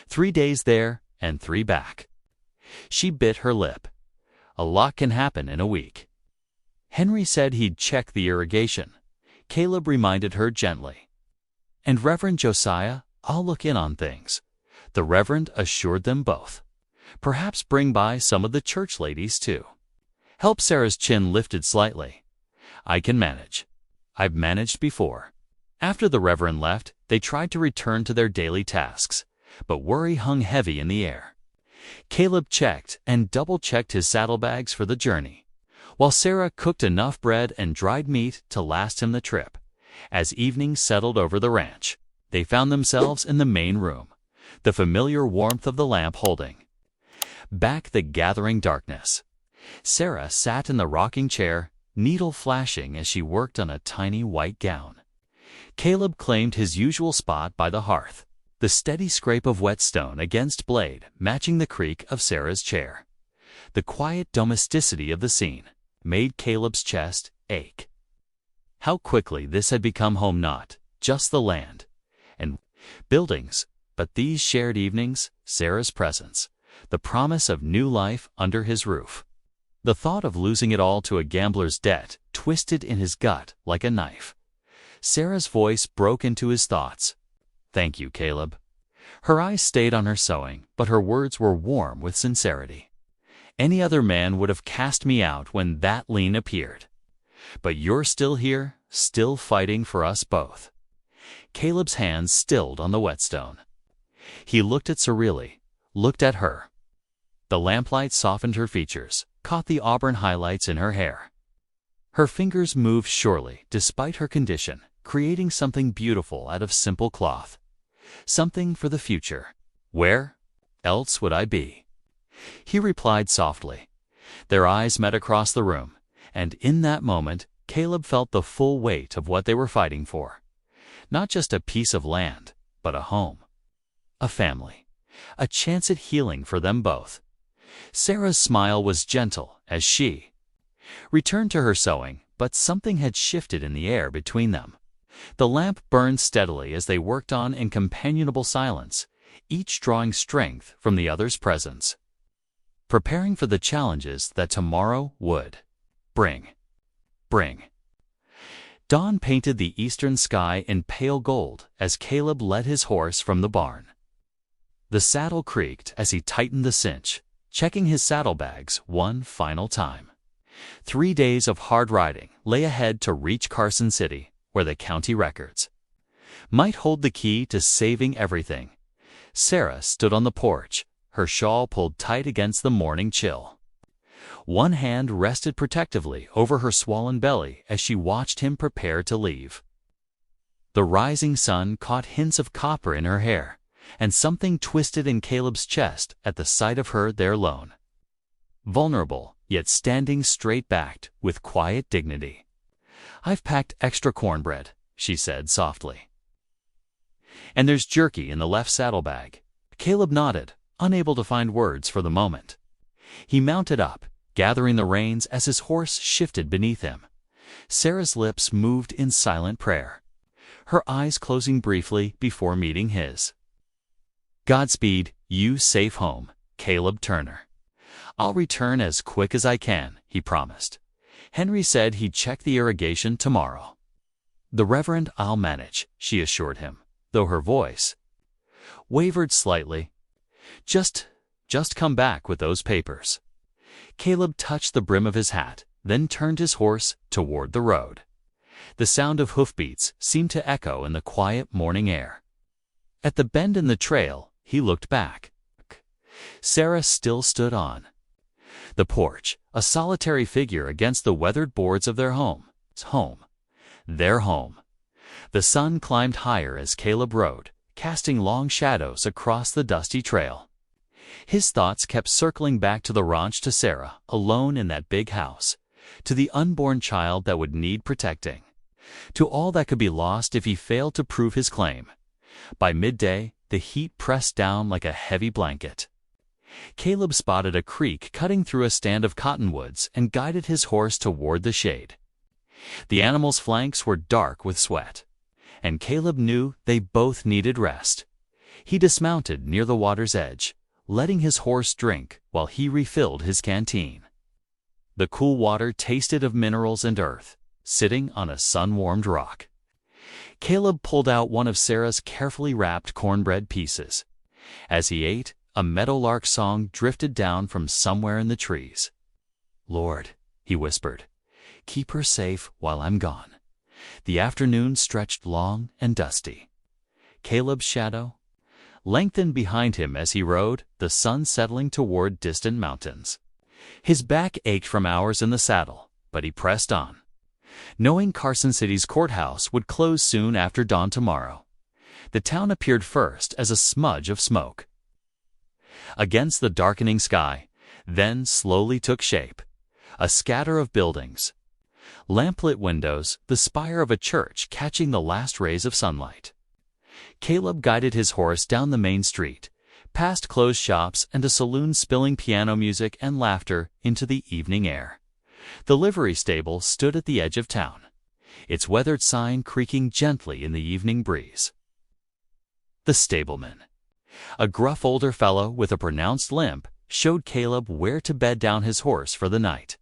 3 days there and 3 back. She bit her lip. A lot can happen in a week. "Henry said he'd check the irrigation," Caleb reminded her gently. "And Reverend Josiah, I'll look in on things," the Reverend assured them both. "Perhaps bring by some of the church ladies too." Help Sarah's chin lifted slightly. "I can manage. I've managed before." After the Reverend left, they tried to return to their daily tasks, but worry hung heavy in the air. Caleb checked and double-checked his saddlebags for the journey, while Sarah cooked enough bread and dried meat to last him the trip. As evening settled over the ranch, they found themselves in the main room, the familiar warmth of the lamp holding back the gathering darkness. Sarah sat in the rocking chair, needle flashing as she worked on a tiny white gown. Caleb claimed his usual spot by the hearth, the steady scrape of whetstone against blade matching the creak of Sarah's chair. The quiet domesticity of the scene made Caleb's chest ache. How quickly this had become home, not just the land. Buildings, but these shared evenings, Sarah's presence, the promise of new life under his roof. The thought of losing it all to a gambler's debt twisted in his gut like a knife. Sarah's voice broke into his thoughts. "Thank you, Caleb." Her eyes stayed on her sewing, but her words were warm with sincerity. "Any other man would have cast me out when that lien appeared. But you're still here, still fighting for us both." Caleb's hands stilled on the whetstone. He looked at Cerelli, looked at her. The lamplight softened her features, caught the auburn highlights in her hair. Her fingers moved surely, despite her condition, creating something beautiful out of simple cloth. Something for the future. "Where else would I be?" He replied softly. Their eyes met across the room, and in that moment, Caleb felt the full weight of what they were fighting for. Not just a piece of land, but a home. A family. A chance at healing for them both. Sarah's smile was gentle as she returned to her sewing, but something had shifted in the air between them. The lamp burned steadily as they worked on in companionable silence, each drawing strength from the other's presence, preparing for the challenges that tomorrow would bring. Dawn painted the eastern sky in pale gold as Caleb led his horse from the barn. The saddle creaked as he tightened the cinch, checking his saddlebags one final time. 3 days of hard riding lay ahead to reach Carson City, where the county records might hold the key to saving everything. Sarah stood on the porch, her shawl pulled tight against the morning chill. One hand rested protectively over her swollen belly as she watched him prepare to leave. The rising sun caught hints of copper in her hair, and something twisted in Caleb's chest at the sight of her there alone. Vulnerable, yet standing straight-backed with quiet dignity. "I've packed extra cornbread," she said softly. "And there's jerky in the left saddlebag." Caleb nodded, unable to find words for the moment. He mounted up, gathering the reins as his horse shifted beneath him. Sarah's lips moved in silent prayer, her eyes closing briefly before meeting his. "Godspeed, you safe home, Caleb Turner." "I'll return as quick as I can," he promised. "Henry said he'd check the irrigation tomorrow." "The Reverend I'll manage," she assured him, though her voice wavered slightly. Just come back with those papers." Caleb touched the brim of his hat, then turned his horse toward the road. The sound of hoofbeats seemed to echo in the quiet morning air. At the bend in the trail, he looked back. Sarah still stood on the porch, a solitary figure against the weathered boards of their home. Their home. The sun climbed higher as Caleb rode, casting long shadows across the dusty trail. His thoughts kept circling back to the ranch, to Sarah, alone in that big house, to the unborn child that would need protecting, to all that could be lost if he failed to prove his claim. By midday, the heat pressed down like a heavy blanket. Caleb spotted a creek cutting through a stand of cottonwoods and guided his horse toward the shade. The animal's flanks were dark with sweat, and Caleb knew they both needed rest. He dismounted near the water's edge, letting his horse drink while he refilled his canteen. The cool water tasted of minerals and earth, sitting on a sun-warmed rock. Caleb pulled out one of Sarah's carefully wrapped cornbread pieces. As he ate, a meadowlark song drifted down from somewhere in the trees. "Lord," he whispered, "keep her safe while I'm gone." The afternoon stretched long and dusty. Caleb's shadow lengthened behind him as he rode, the sun settling toward distant mountains. His back ached from hours in the saddle, but he pressed on, knowing Carson City's courthouse would close soon after dawn tomorrow. The town appeared first as a smudge of smoke against the darkening sky, then slowly took shape, a scatter of buildings, lamplit windows, the spire of a church catching the last rays of sunlight. Caleb guided his horse down the main street, past closed shops and a saloon spilling piano music and laughter into the evening air. The livery stable stood at the edge of town, its weathered sign creaking gently in the evening breeze. the stableman. A gruff older fellow with a pronounced limp showed Caleb where to bed down his horse for the night.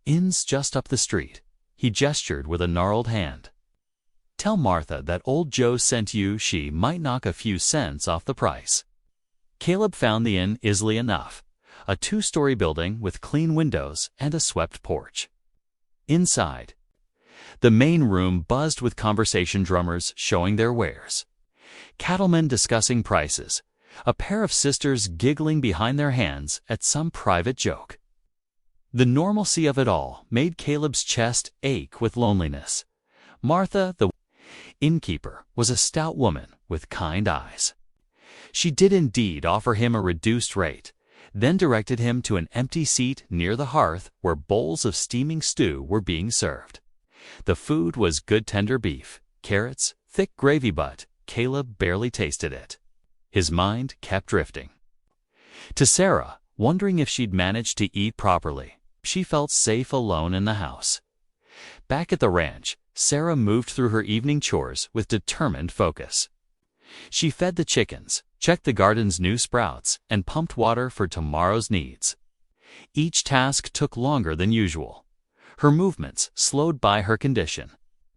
"Inn's just up the street," he gestured with a gnarled hand. "Tell Martha that old Joe sent you, she might knock a few cents off the price." Caleb found the inn easily enough, a 2-story building with clean windows and a swept porch. Inside, the main room buzzed with conversation drummers showing their wares, cattlemen discussing prices, a pair of sisters giggling behind their hands at some private joke. The normalcy of it all made Caleb's chest ache with loneliness. Martha, the innkeeper, was a stout woman with kind eyes. She did indeed offer him a reduced rate, then directed him to an empty seat near the hearth where bowls of steaming stew were being served. The food was good tender beef, carrots, thick gravy, but Caleb barely tasted it. His mind kept drifting to Sarah, wondering if she'd managed to eat properly. She felt safe alone in the house. Back at the ranch, Sarah moved through her evening chores with determined focus. She fed the chickens, checked the garden's new sprouts, and pumped water for tomorrow's needs. Each task took longer than usual. Her movements slowed by her condition,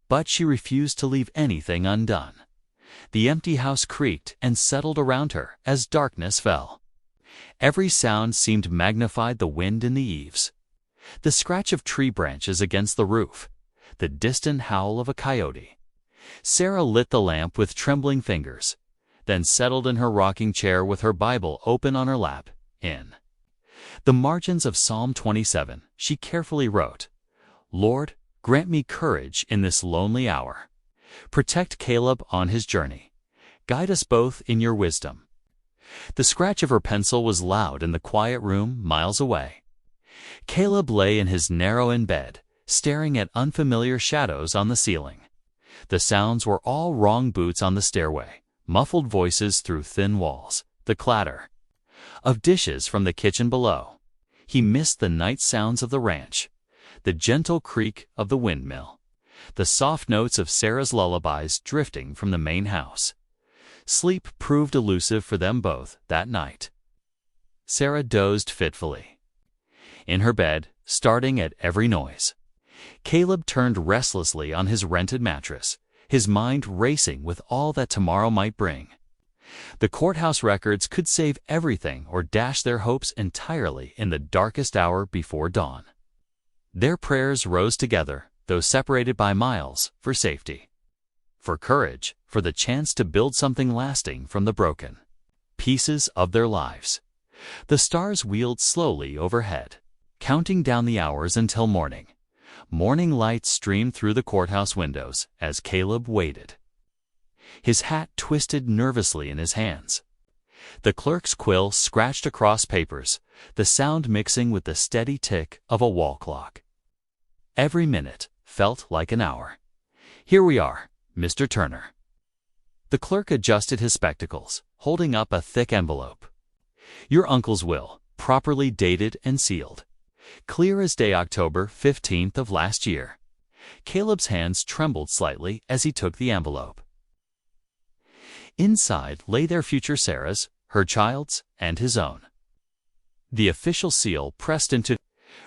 but she refused to leave anything undone. The empty house creaked and settled around her as darkness fell. Every sound seemed magnified, the wind in the eaves, the scratch of tree branches against the roof, the distant howl of a coyote. Sarah lit the lamp with trembling fingers, then settled in her rocking chair with her Bible open on her lap. In the margins of Psalm 27, she carefully wrote, "Lord, grant me courage in this lonely hour. Protect Caleb on his journey. Guide us both in your wisdom." The scratch of her pencil was loud in the quiet room miles away. Caleb lay in his narrow bed, staring at unfamiliar shadows on the ceiling. The sounds were all wrong: boots on the stairway, muffled voices through thin walls, the clatter of dishes from the kitchen below. He missed the night sounds of the ranch, the gentle creak of the windmill, the soft notes of Sarah's lullabies drifting from the main house. Sleep proved elusive for them both that night. Sarah dozed fitfully in her bed, starting at every noise. Caleb turned restlessly on his rented mattress, his mind racing with all that tomorrow might bring. The courthouse records could save everything or dash their hopes entirely in the darkest hour before dawn. Their prayers rose together, though separated by miles, for safety, for courage, for the chance to build something lasting from the broken pieces of their lives. The stars wheeled slowly overhead, counting down the hours until morning. Morning light streamed through the courthouse windows as Caleb waited, his hat twisted nervously in his hands. The clerk's quill scratched across papers, the sound mixing with the steady tick of a wall clock. Every minute felt like an hour. "Here we are, Mr. Turner." The clerk adjusted his spectacles, holding up a thick envelope. "Your uncle's will, properly dated and sealed. Clear as day, October 15th of last year." Caleb's hands trembled slightly as he took the envelope. Inside lay their future Sarah's, her child's, and his own. The official seal pressed into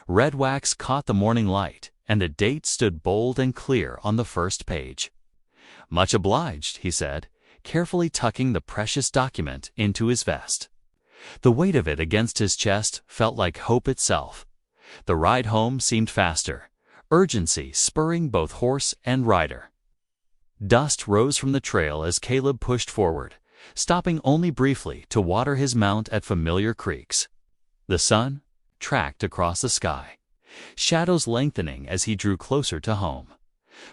red wax caught the morning light, and the date stood bold and clear on the first page. "Much obliged," he said, carefully tucking the precious document into his vest. The weight of it against his chest felt like hope itself. The ride home seemed faster, urgency spurring both horse and rider. Dust rose from the trail as Caleb pushed forward, stopping only briefly to water his mount at familiar creeks. The sun tracked across the sky, shadows lengthening as he drew closer to home.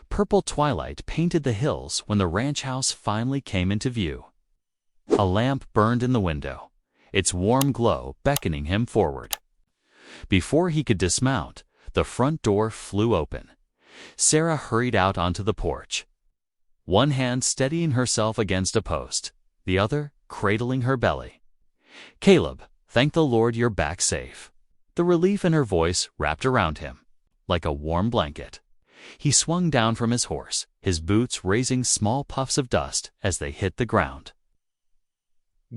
Purple twilight painted the hills when the ranch house finally came into view. A lamp burned in the window, its warm glow beckoning him forward. Before he could dismount, the front door flew open. Sarah hurried out onto the porch, one hand steadying herself against a post, the other cradling her belly. "Caleb, thank the Lord you're back safe." The relief in her voice wrapped around him like a warm blanket. He swung down from his horse, his boots raising small puffs of dust as they hit the ground.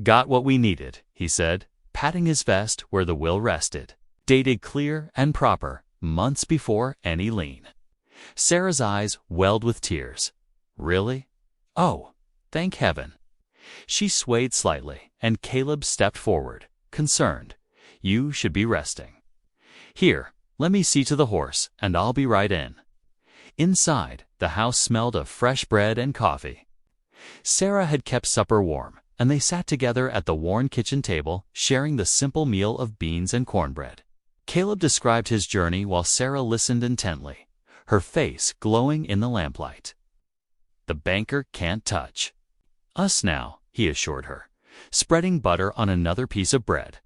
Got what we needed, he said, patting his vest where the will rested. Dated clear and proper, months before any lien. Sarah's eyes welled with tears. Really? Oh, thank heaven. She swayed slightly, and Caleb stepped forward, concerned. You should be resting. Here, let me see to the horse, and I'll be right in. Inside, the house smelled of fresh bread and coffee. Sarah had kept supper warm, and they sat together at the worn kitchen table, sharing the simple meal of beans and cornbread. Caleb described his journey while Sarah listened intently, her face glowing in the lamplight. The banker can't touch us now, he assured her, spreading butter on another piece of bread.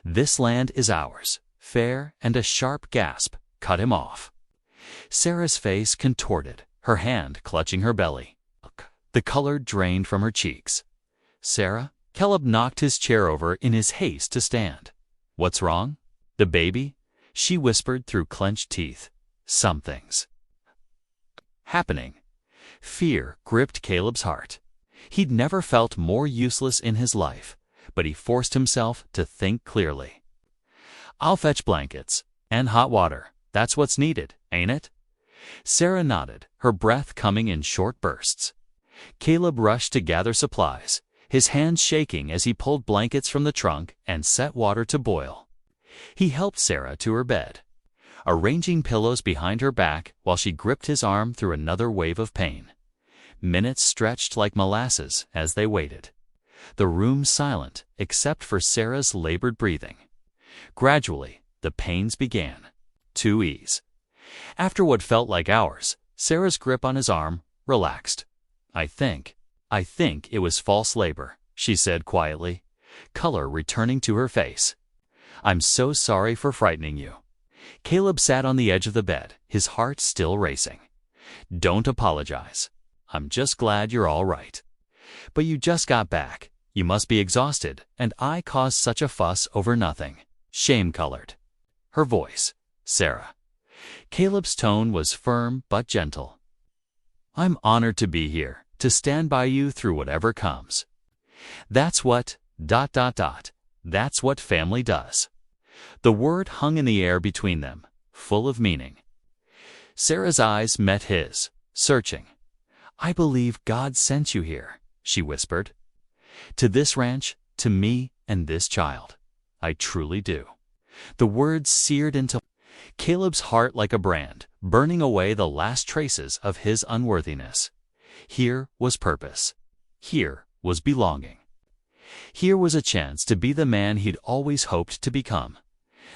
This land is ours. Fair, and a sharp gasp cut him off. Sarah's face contorted, her hand clutching her belly. The color drained from her cheeks. Sarah? Caleb knocked his chair over in his haste to stand. What's wrong? The baby? She whispered through clenched teeth. Something's happening. Fear gripped Caleb's heart. He'd never felt more useless in his life, but he forced himself to think clearly. I'll fetch blankets and hot water. That's what's needed, ain't it? Sarah nodded, her breath coming in short bursts. Caleb rushed to gather supplies, his hands shaking as he pulled blankets from the trunk and set water to boil. He helped Sarah to her bed, arranging pillows behind her back while she gripped his arm through another wave of pain. Minutes stretched like molasses as they waited, the room silent except for Sarah's labored breathing. Gradually, the pains began to ease. After what felt like hours, Sarah's grip on his arm relaxed. I think it was false labor, she said quietly, color returning to her face. I'm so sorry for frightening you. Caleb sat on the edge of the bed, his heart still racing. Don't apologize. I'm just glad you're all right. But you just got back. You must be exhausted, and I caused such a fuss over nothing. Shame-colored. Her voice. Sarah. Caleb's tone was firm but gentle. I'm honored to be here, to stand by you through whatever comes. That's what... That's what family does. The word hung in the air between them, full of meaning. Sarah's eyes met his, searching. I believe God sent you here, she whispered. To this ranch, to me and this child. I truly do. The words seared into Caleb's heart like a brand, burning away the last traces of his unworthiness. Here was purpose. Here was belonging. Here was a chance to be the man he'd always hoped to become.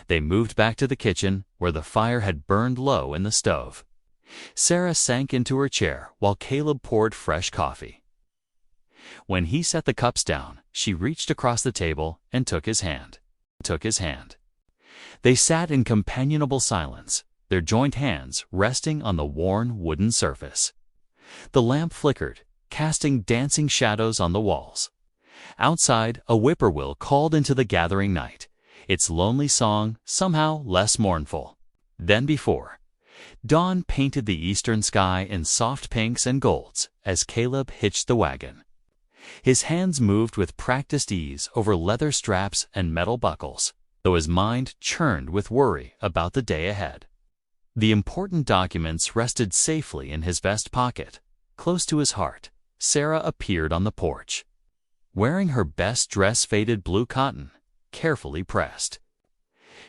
They moved back to the kitchen, where the fire had burned low in the stove. Sarah sank into her chair while Caleb poured fresh coffee. When he set the cups down, she reached across the table and took his hand. They sat in companionable silence, their joint hands resting on the worn wooden surface. The lamp flickered, casting dancing shadows on the walls. Outside, a whippoorwill called into the gathering night, its lonely song somehow less mournful than before. Dawn painted the eastern sky in soft pinks and golds as Caleb hitched the wagon. His hands moved with practiced ease over leather straps and metal buckles, though his mind churned with worry about the day ahead. The important documents rested safely in his vest pocket. Close to his heart, Sarah appeared on the porch, wearing her best dress, faded blue cotton, carefully pressed.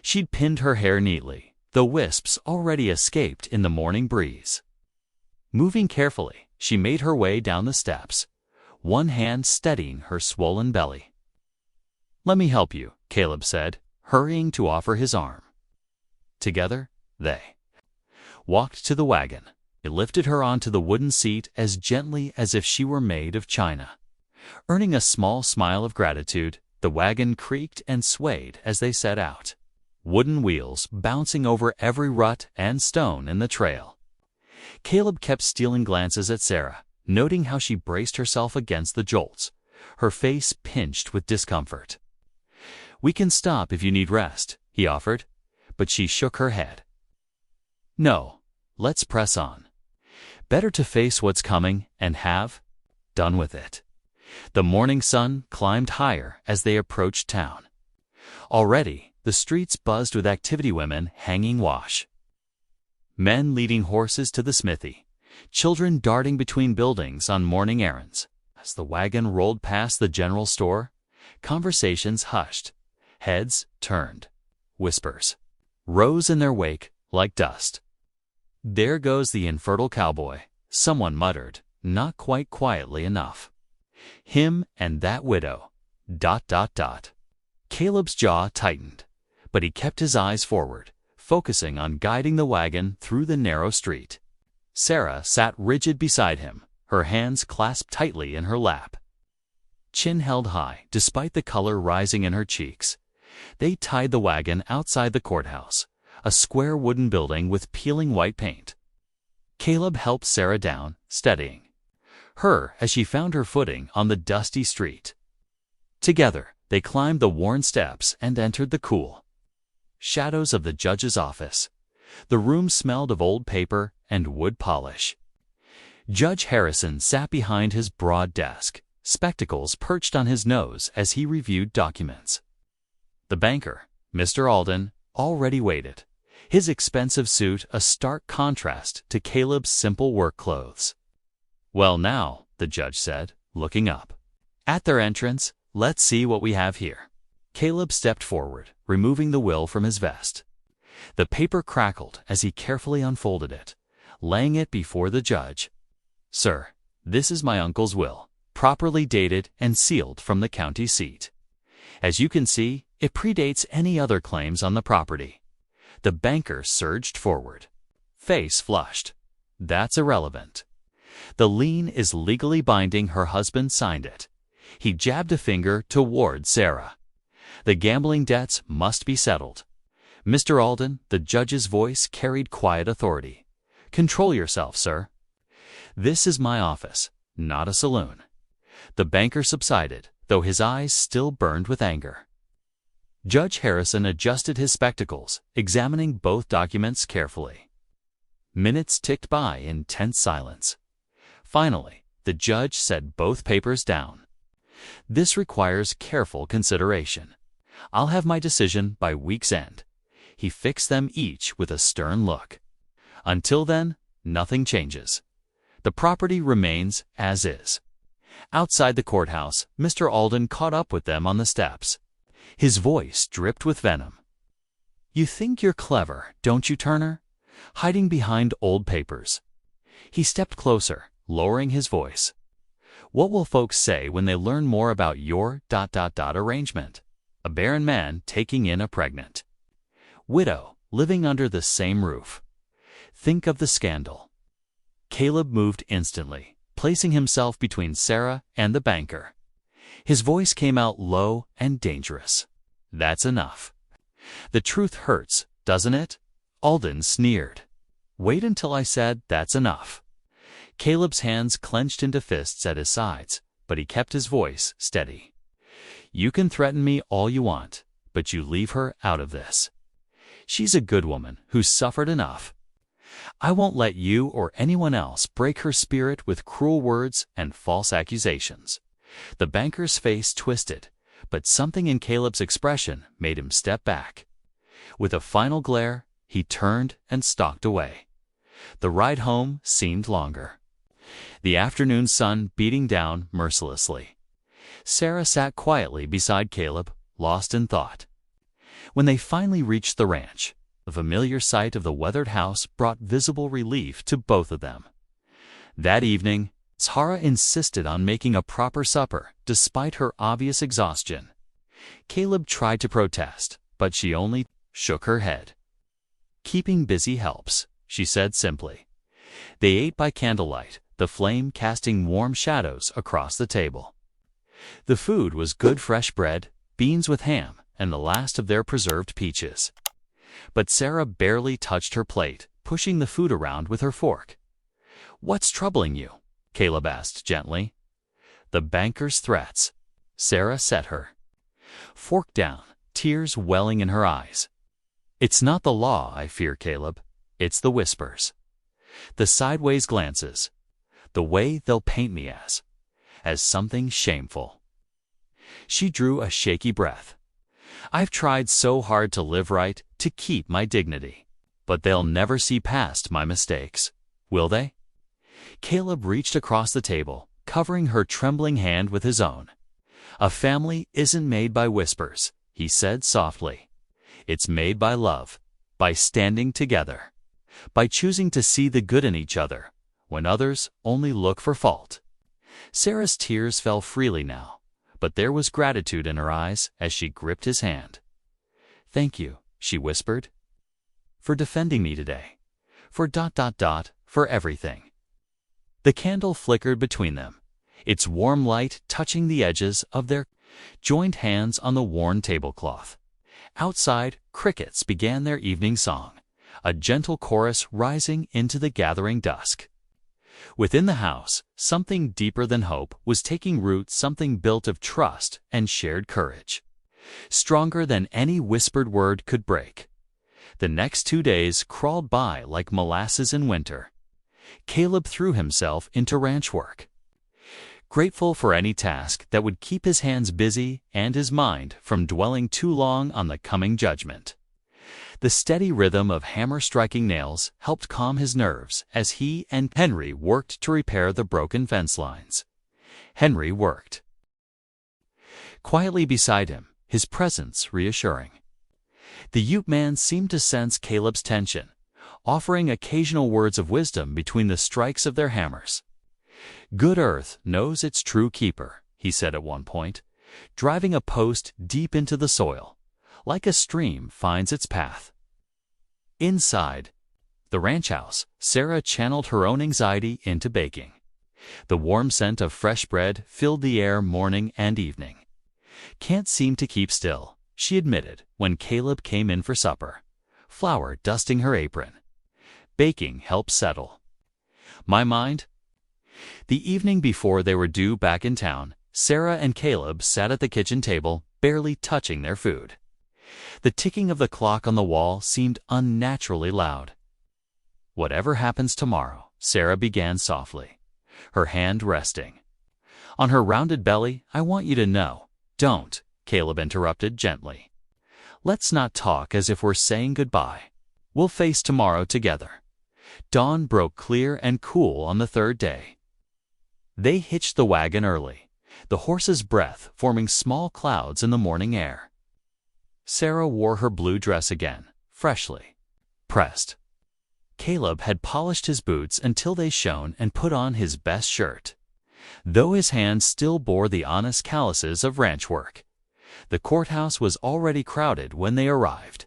She'd pinned her hair neatly, the wisps already escaped in the morning breeze. Moving carefully, she made her way down the steps, one hand steadying her swollen belly. Let me help you, Caleb said, hurrying to offer his arm. Together, they walked to the wagon. He lifted her onto the wooden seat as gently as if she were made of china. Earning a small smile of gratitude, the wagon creaked and swayed as they set out, wooden wheels bouncing over every rut and stone in the trail. Caleb kept stealing glances at Sarah, noting how she braced herself against the jolts, her face pinched with discomfort. We can stop if you need rest, he offered, but she shook her head. No, let's press on. Better to face what's coming and have done with it. The morning sun climbed higher as they approached town. Already, the streets buzzed with activity women hanging wash. Men leading horses to the smithy, children darting between buildings on morning errands. As the wagon rolled past the general store, conversations hushed, heads turned, whispers rose in their wake like dust. "There goes the infertile cowboy," someone muttered, not quite quietly enough. "Him and that widow. ... Caleb's jaw tightened, but he kept his eyes forward, focusing on guiding the wagon through the narrow street. Sarah sat rigid beside him, her hands clasped tightly in her lap. Chin held high, despite the color rising in her cheeks. They tied the wagon outside the courthouse, a square wooden building with peeling white paint. Caleb helped Sarah down, steadying her as she found her footing on the dusty street. Together, they climbed the worn steps and entered the cool shadows of the judge's office. The room smelled of old paper and wood polish. Judge Harrison sat behind his broad desk, spectacles perched on his nose as he reviewed documents. The banker, Mr. Alden, already waited, his expensive suit a stark contrast to Caleb's simple work clothes. "Well now," the judge said, looking up. At their entrance, "Let's see what we have here." Caleb stepped forward, removing the will from his vest. The paper crackled as he carefully unfolded it, laying it before the judge. "Sir, this is my uncle's will, properly dated and sealed from the county seat. As you can see, it predates any other claims on the property." The banker surged forward, face flushed. "That's irrelevant. The lien is legally binding. Her husband signed it." He jabbed a finger toward Sarah. "The gambling debts must be settled." "Mr. Alden," the judge's voice carried quiet authority. "Control yourself, sir. This is my office, not a saloon." The banker subsided, though his eyes still burned with anger. Judge Harrison adjusted his spectacles, examining both documents carefully. Minutes ticked by in tense silence. Finally, the judge set both papers down. "This requires careful consideration. I'll have my decision by week's end." He fixed them each with a stern look. "Until then, nothing changes. The property remains as is." Outside the courthouse, Mr. Alden caught up with them on the steps. His voice dripped with venom. "You think you're clever, don't you, Turner? Hiding behind old papers." He stepped closer, lowering his voice. "What will folks say when they learn more about your ... arrangement? A barren man taking in a pregnant widow, living under the same roof. Think of the scandal." Caleb moved instantly, placing himself between Sarah and the banker. His voice came out low and dangerous. "That's enough. The truth hurts, doesn't it?" Alden sneered. "Wait until I said that's enough." Caleb's hands clenched into fists at his sides, but he kept his voice steady. "You can threaten me all you want, but you leave her out of this. She's a good woman who's suffered enough. I won't let you or anyone else break her spirit with cruel words and false accusations." The banker's face twisted, but something in Caleb's expression made him step back. With a final glare, he turned and stalked away. The ride home seemed longer. The afternoon sun beating down mercilessly. Sarah sat quietly beside Caleb, lost in thought. When they finally reached the ranch, the familiar sight of the weathered house brought visible relief to both of them. That evening, Tara insisted on making a proper supper, despite her obvious exhaustion. Caleb tried to protest, but she only shook her head. "Keeping busy helps," she said simply. They ate by candlelight, the flame casting warm shadows across the table. The food was good fresh bread, beans with ham, and the last of their preserved peaches. But Sarah barely touched her plate, pushing the food around with her fork. "What's troubling you?" Caleb asked gently. "The banker's threats." Sarah set her fork down, tears welling in her eyes. "It's not the law I fear, Caleb. It's the whispers. The sideways glances. The way they'll paint me as. as something shameful. She drew a shaky breath. I've tried so hard to live right, to keep my dignity. But they'll never see past my mistakes, will they? Caleb reached across the table, covering her trembling hand with his own. A family isn't made by whispers, he said softly. It's made by love, by standing together, by choosing to see the good in each other when others only look for fault. Sarah's tears fell freely now, but there was gratitude in her eyes as she gripped his hand. "Thank you," she whispered, "for defending me today, for everything." The candle flickered between them, its warm light touching the edges of their joined hands on the worn tablecloth. Outside, crickets began their evening song, a gentle chorus rising into the gathering dusk. Within the house, something deeper than hope was taking root, something built of trust and shared courage, stronger than any whispered word could break. The next 2 days crawled by like molasses in winter. Caleb threw himself into ranch work, grateful for any task that would keep his hands busy and his mind from dwelling too long on the coming judgment. The steady rhythm of hammer-striking nails helped calm his nerves as he and Henry worked to repair the broken fence lines. Henry worked quietly beside him, his presence reassuring. The Ute man seemed to sense Caleb's tension, offering occasional words of wisdom between the strikes of their hammers. "Good earth knows its true keeper," he said at one point, driving a post deep into the soil, like a stream finds its path. Inside the ranch house, Sarah channeled her own anxiety into baking. The warm scent of fresh bread filled the air morning and evening. "Can't seem to keep still," she admitted when Caleb came in for supper, flour dusting her apron. Baking helped settle my mind. The evening before they were due back in town, Sarah and Caleb sat at the kitchen table, barely touching their food. The ticking of the clock on the wall seemed unnaturally loud. "Whatever happens tomorrow," Sarah began softly, her hand resting on her rounded belly, "I want you to know." "Don't," Caleb interrupted gently. "Let's not talk as if we're saying goodbye. We'll face tomorrow together." Dawn broke clear and cool on the third day. They hitched the wagon early, the horse's breath forming small clouds in the morning air. Sarah wore her blue dress again, freshly pressed. Caleb had polished his boots until they shone and put on his best shirt, though his hands still bore the honest calluses of ranch work. The courthouse was already crowded when they arrived.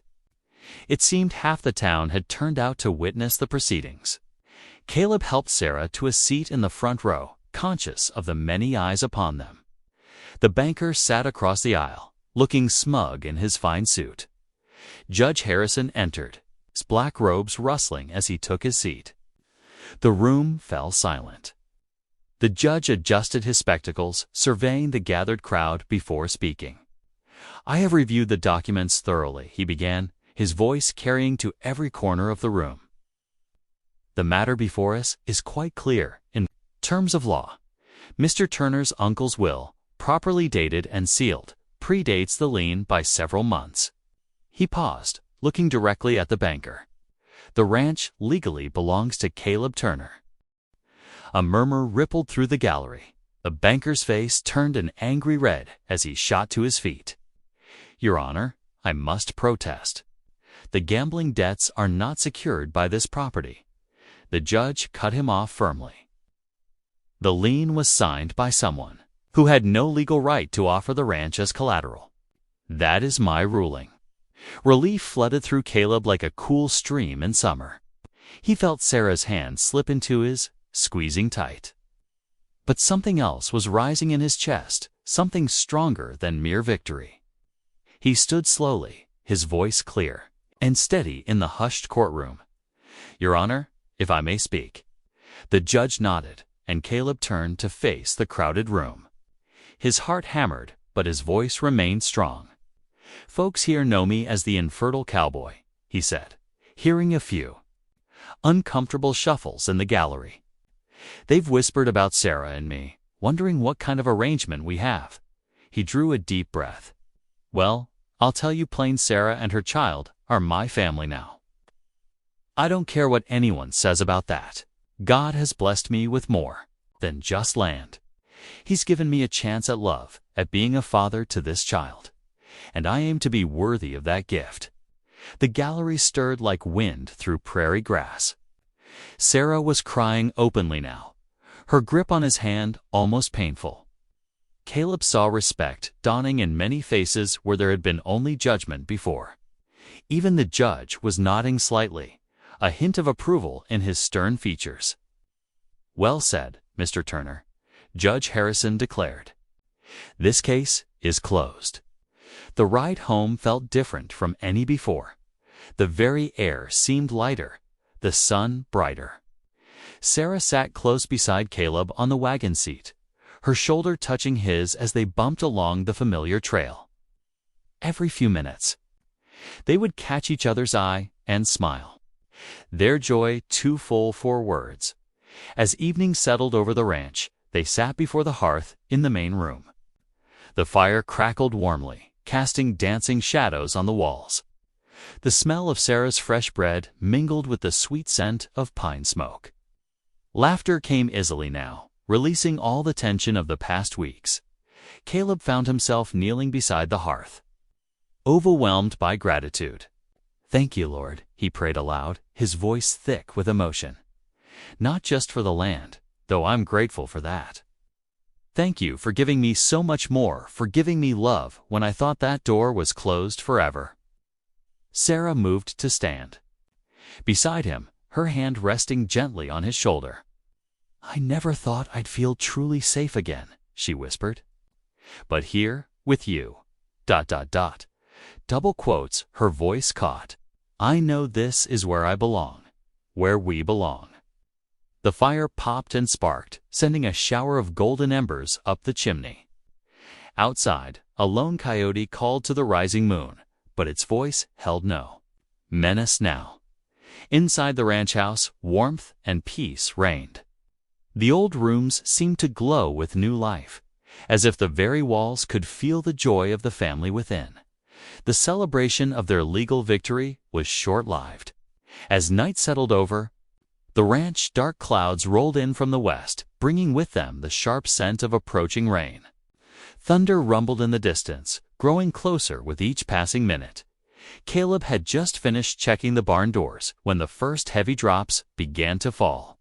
It seemed half the town had turned out to witness the proceedings. Caleb helped Sarah to a seat in the front row, conscious of the many eyes upon them. The banker sat across the aisle, looking smug in his fine suit. Judge Harrison entered, his black robes rustling as he took his seat. The room fell silent. The judge adjusted his spectacles, surveying the gathered crowd before speaking. "I have reviewed the documents thoroughly," he began, his voice carrying to every corner of the room. "The matter before us is quite clear in terms of law. Mr. Turner's uncle's will, properly dated and sealed, predates the lien by several months." He paused, looking directly at the banker. "The ranch legally belongs to Caleb Turner." A murmur rippled through the gallery. The banker's face turned an angry red as he shot to his feet. "Your Honor, I must protest. The gambling debts are not secured by this property." The judge cut him off firmly. "The lien was signed by someone who had no legal right to offer the ranch as collateral. That is my ruling." Relief flooded through Caleb like a cool stream in summer. He felt Sarah's hand slip into his, squeezing tight. But something else was rising in his chest, something stronger than mere victory. He stood slowly, his voice clear and steady in the hushed courtroom. "Your Honor, if I may speak." The judge nodded, and Caleb turned to face the crowded room. His heart hammered, but his voice remained strong. "Folks here know me as the Infertile Cowboy," he said, hearing a few uncomfortable shuffles in the gallery. "They've whispered about Sarah and me, wondering what kind of arrangement we have. He drew a deep breath. Well, I'll tell you plain, Sarah and her child are my family now. I don't care what anyone says about that. God has blessed me with more than just land. He's given me a chance at love, at being a father to this child. And I aim to be worthy of that gift. The gallery stirred like wind through prairie grass. Sarah was crying openly now, her grip on his hand almost painful. Caleb saw respect dawning in many faces where there had been only judgment before. Even the judge was nodding slightly, a hint of approval in his stern features. Well said, Mr. Turner, Judge Harrison declared. This case is closed. The ride home felt different from any before. The very air seemed lighter, the sun brighter. Sarah sat close beside Caleb on the wagon seat, her shoulder touching his as they bumped along the familiar trail. Every few minutes, they would catch each other's eye and smile, their joy too full for words. As evening settled over the ranch, they sat before the hearth in the main room. The fire crackled warmly, casting dancing shadows on the walls. The smell of Sarah's fresh bread mingled with the sweet scent of pine smoke. Laughter came easily now, releasing all the tension of the past weeks. Caleb found himself kneeling beside the hearth, overwhelmed by gratitude. Thank you, Lord, he prayed aloud, his voice thick with emotion. Not just for the land, though I'm grateful for that. Thank you for giving me so much more, for giving me love when I thought that door was closed forever. Sarah moved to stand beside him, her hand resting gently on his shoulder. I never thought I'd feel truly safe again, she whispered. But here, with you, ... Double quotes her voice caught. I know this is where I belong, where we belong. The fire popped and sparked, sending a shower of golden embers up the chimney. Outside, a lone coyote called to the rising moon, but its voice held no menace now. Inside the ranch house, warmth and peace reigned. The old rooms seemed to glow with new life, as if the very walls could feel the joy of the family within. The celebration of their legal victory was short-lived. As night settled over the ranch, dark clouds rolled in from the west, bringing with them the sharp scent of approaching rain. Thunder rumbled in the distance, growing closer with each passing minute. Caleb had just finished checking the barn doors when the first heavy drops began to fall.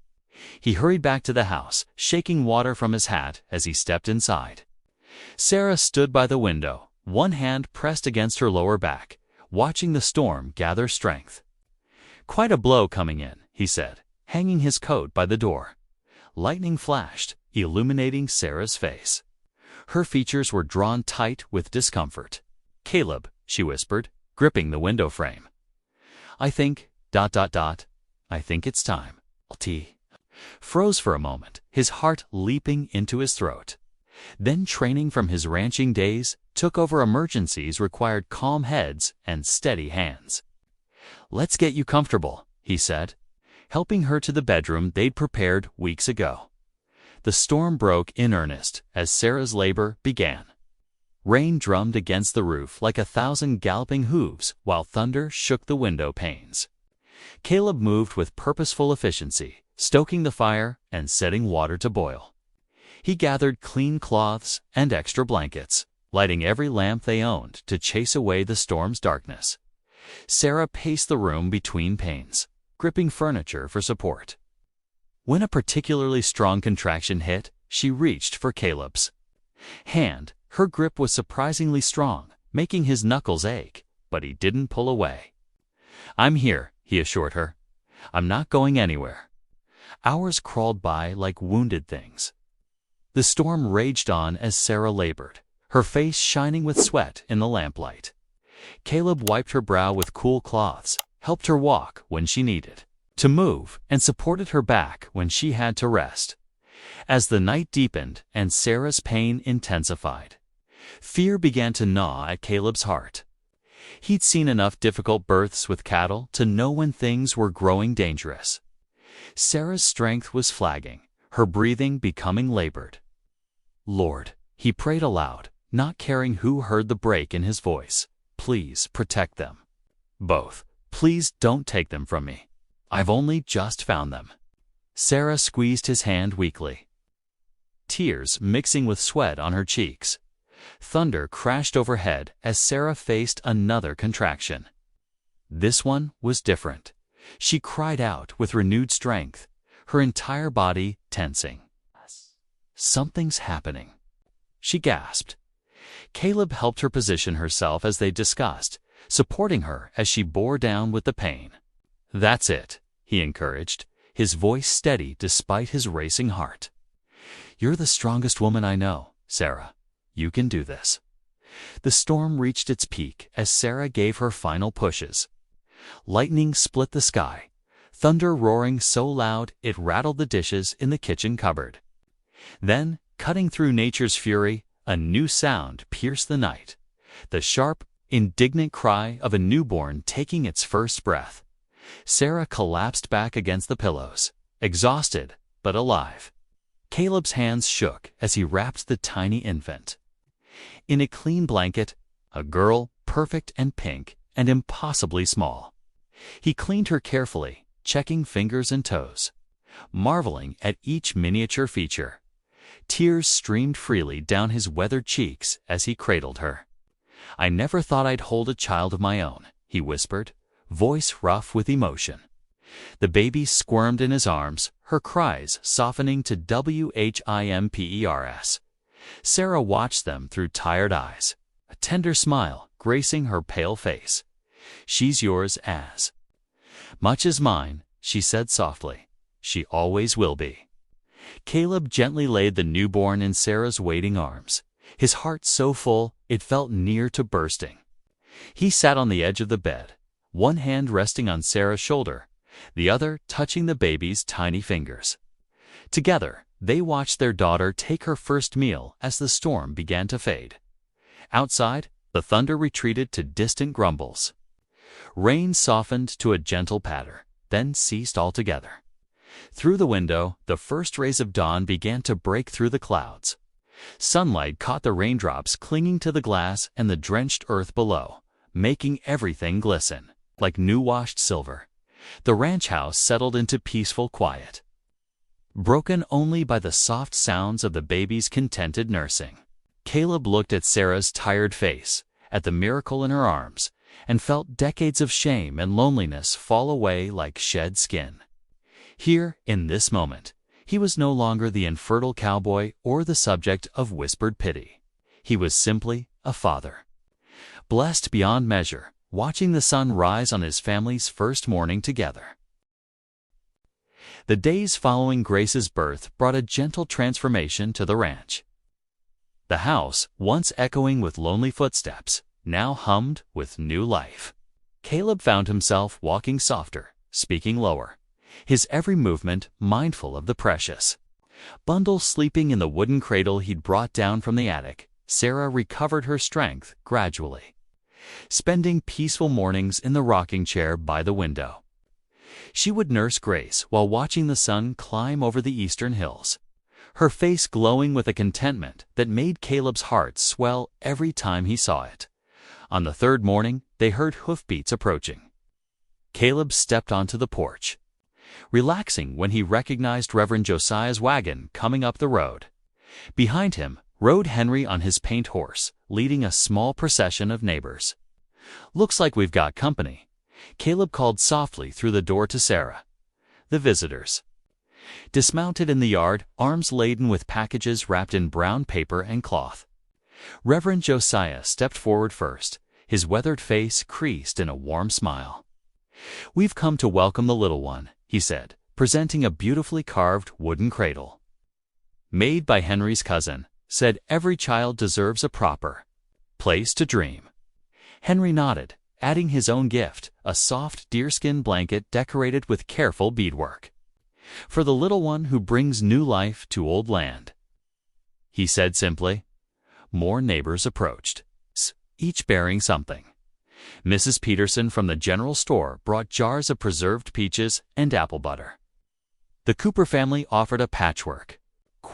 He hurried back to the house, shaking water from his hat as he stepped inside. Sarah stood by the window, one hand pressed against her lower back, watching the storm gather strength. Quite a blow coming in, he said, hanging his coat by the door. Lightning flashed, illuminating Sarah's face. Her features were drawn tight with discomfort. Caleb, she whispered, gripping the window frame. I think, ... I think it's time. T. Froze for a moment, his heart leaping into his throat. Then training from his ranching days took over. Emergencies required calm heads and steady hands. Let's get you comfortable, he said, helping her to the bedroom they'd prepared weeks ago. The storm broke in earnest as Sarah's labor began. Rain drummed against the roof like 1,000 galloping hooves while thunder shook the window panes. Caleb moved with purposeful efficiency, stoking the fire and setting water to boil. He gathered clean cloths and extra blankets, lighting every lamp they owned to chase away the storm's darkness. Sarah paced the room between pains, gripping furniture for support. When a particularly strong contraction hit, she reached for Caleb's hand. Her grip was surprisingly strong, making his knuckles ache, but he didn't pull away. I'm here, he assured her. I'm not going anywhere. Hours crawled by like wounded things. The storm raged on as Sarah labored, her face shining with sweat in the lamplight. Caleb wiped her brow with cool cloths, helped her walk when she needed to move, and supported her back when she had to rest. As the night deepened and Sarah's pain intensified, fear began to gnaw at Caleb's heart. He'd seen enough difficult births with cattle to know when things were growing dangerous. Sarah's strength was flagging, her breathing becoming labored. Lord, he prayed aloud, not caring who heard the break in his voice. Please protect them. Both. Please don't take them from me. I've only just found them. Sarah squeezed his hand weakly, tears mixing with sweat on her cheeks. Thunder crashed overhead as Sarah faced another contraction. This one was different. She cried out with renewed strength, her entire body tensing. Something's happening, she gasped. Caleb helped her position herself as they discussed, supporting her as she bore down with the pain. That's it, he encouraged, his voice steady despite his racing heart. You're the strongest woman I know, Sarah. You can do this. The storm reached its peak as Sarah gave her final pushes. Lightning split the sky, thunder roaring so loud it rattled the dishes in the kitchen cupboard. Then, cutting through nature's fury, a new sound pierced the night, the sharp, indignant cry of a newborn taking its first breath. Sarah collapsed back against the pillows, exhausted but alive. Caleb's hands shook as he wrapped the tiny infant in a clean blanket, a girl perfect and pink and impossibly small. He cleaned her carefully, checking fingers and toes, marveling at each miniature feature. Tears streamed freely down his weathered cheeks as he cradled her. I never thought I'd hold a child of my own, he whispered, voice rough with emotion. The baby squirmed in his arms, her cries softening to whimpers. Sarah watched them through tired eyes, a tender smile gracing her pale face. She's yours as much as mine, she said softly. She always will be. Caleb gently laid the newborn in Sarah's waiting arms, his heart so full it felt near to bursting. He sat on the edge of the bed, one hand resting on Sarah's shoulder, the other touching the baby's tiny fingers. Together, they watched their daughter take her first meal as the storm began to fade. Outside, the thunder retreated to distant grumbles. Rain softened to a gentle patter, then ceased altogether. Through the window, the first rays of dawn began to break through the clouds. Sunlight caught the raindrops clinging to the glass and the drenched earth below, making everything glisten like new-washed silver. The ranch house settled into peaceful quiet, broken only by the soft sounds of the baby's contented nursing. Caleb looked at Sarah's tired face, at the miracle in her arms, and felt decades of shame and loneliness fall away like shed skin. Here, in this moment, he was no longer the infertile cowboy or the subject of whispered pity. He was simply a father, blessed beyond measure, watching the sun rise on his family's first morning together. The days following Grace's birth brought a gentle transformation to the ranch. The house, once echoing with lonely footsteps, now hummed with new life. Caleb found himself walking softer, speaking lower, his every movement mindful of the precious. Bundle sleeping in the wooden cradle he'd brought down from the attic, Sarah recovered her strength gradually, spending peaceful mornings in the rocking chair by the window. She would nurse Grace while watching the sun climb over the eastern hills, her face glowing with a contentment that made Caleb's heart swell every time he saw it. On the third morning, they heard hoofbeats approaching. Caleb stepped onto the porch, relaxing when he recognized Reverend Josiah's wagon coming up the road. Behind him rode Henry on his paint horse, leading a small procession of neighbors. "Looks like we've got company," Caleb called softly through the door to Sarah. The visitors dismounted in the yard, arms laden with packages wrapped in brown paper and cloth. Reverend Josiah stepped forward first, his weathered face creased in a warm smile. "We've come to welcome the little one," he said, presenting a beautifully carved wooden cradle. "Made by Henry's cousin, said every child deserves a proper place to dream." Henry nodded, adding his own gift, a soft deerskin blanket decorated with careful beadwork. "For the little one who brings new life to old land," he said simply. More neighbors approached, each bearing something. Mrs. Peterson from the general store brought jars of preserved peaches and apple butter. The Cooper family offered a patchwork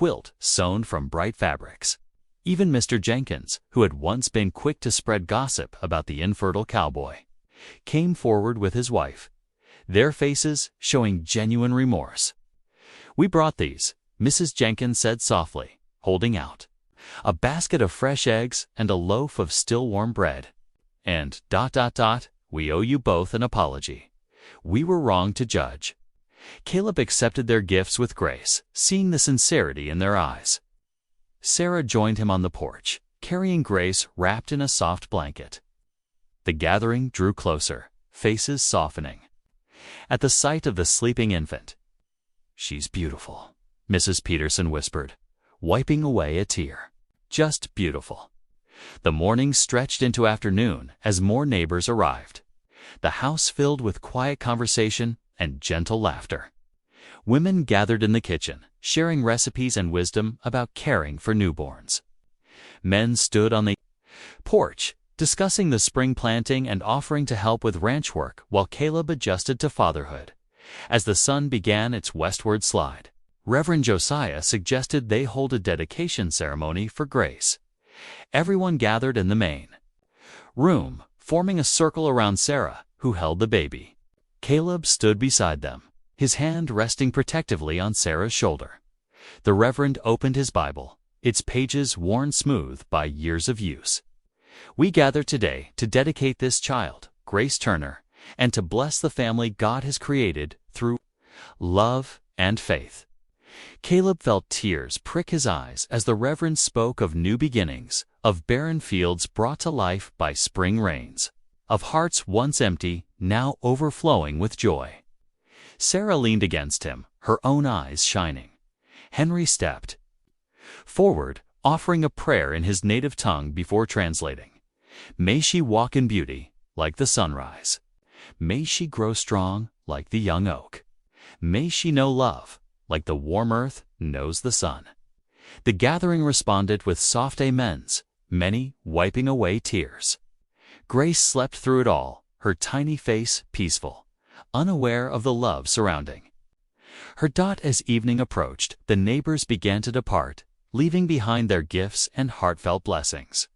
quilt sewn from bright fabrics. Even Mr. Jenkins, who had once been quick to spread gossip about the infertile cowboy, came forward with his wife, their faces showing genuine remorse. "We brought these," Mrs. Jenkins said softly, holding out a basket of fresh eggs and a loaf of still warm bread. "And ... we owe you both an apology. We were wrong to judge." Caleb accepted their gifts with grace, seeing the sincerity in their eyes. Sarah joined him on the porch, carrying Grace wrapped in a soft blanket. The gathering drew closer, faces softening. At the sight of the sleeping infant, "She's beautiful," Mrs. Peterson whispered, wiping away a tear. "Just beautiful." The morning stretched into afternoon as more neighbors arrived. The house filled with quiet conversation and gentle laughter. Women gathered in the kitchen, sharing recipes and wisdom about caring for newborns. Men stood on the porch, discussing the spring planting and offering to help with ranch work while Caleb adjusted to fatherhood. As the sun began its westward slide, Reverend Josiah suggested they hold a dedication ceremony for Grace. Everyone gathered in the main room, forming a circle around Sarah, who held the baby. Caleb stood beside them, his hand resting protectively on Sarah's shoulder. The Reverend opened his Bible, its pages worn smooth by years of use. "We gather today to dedicate this child, Grace Turner, and to bless the family God has created through love and faith." Caleb felt tears prick his eyes as the Reverend spoke of new beginnings, of barren fields brought to life by spring rains, of hearts once empty, now overflowing with joy. Sarah leaned against him, her own eyes shining. Henry stepped forward, offering a prayer in his native tongue before translating. "May she walk in beauty, like the sunrise. May she grow strong, like the young oak. May she know love, like the warm earth knows the sun." The gathering responded with soft amens, many wiping away tears. Grace slept through it all, her tiny face peaceful, unaware of the love surrounding her. As evening approached, the neighbors began to depart, leaving behind their gifts and heartfelt blessings.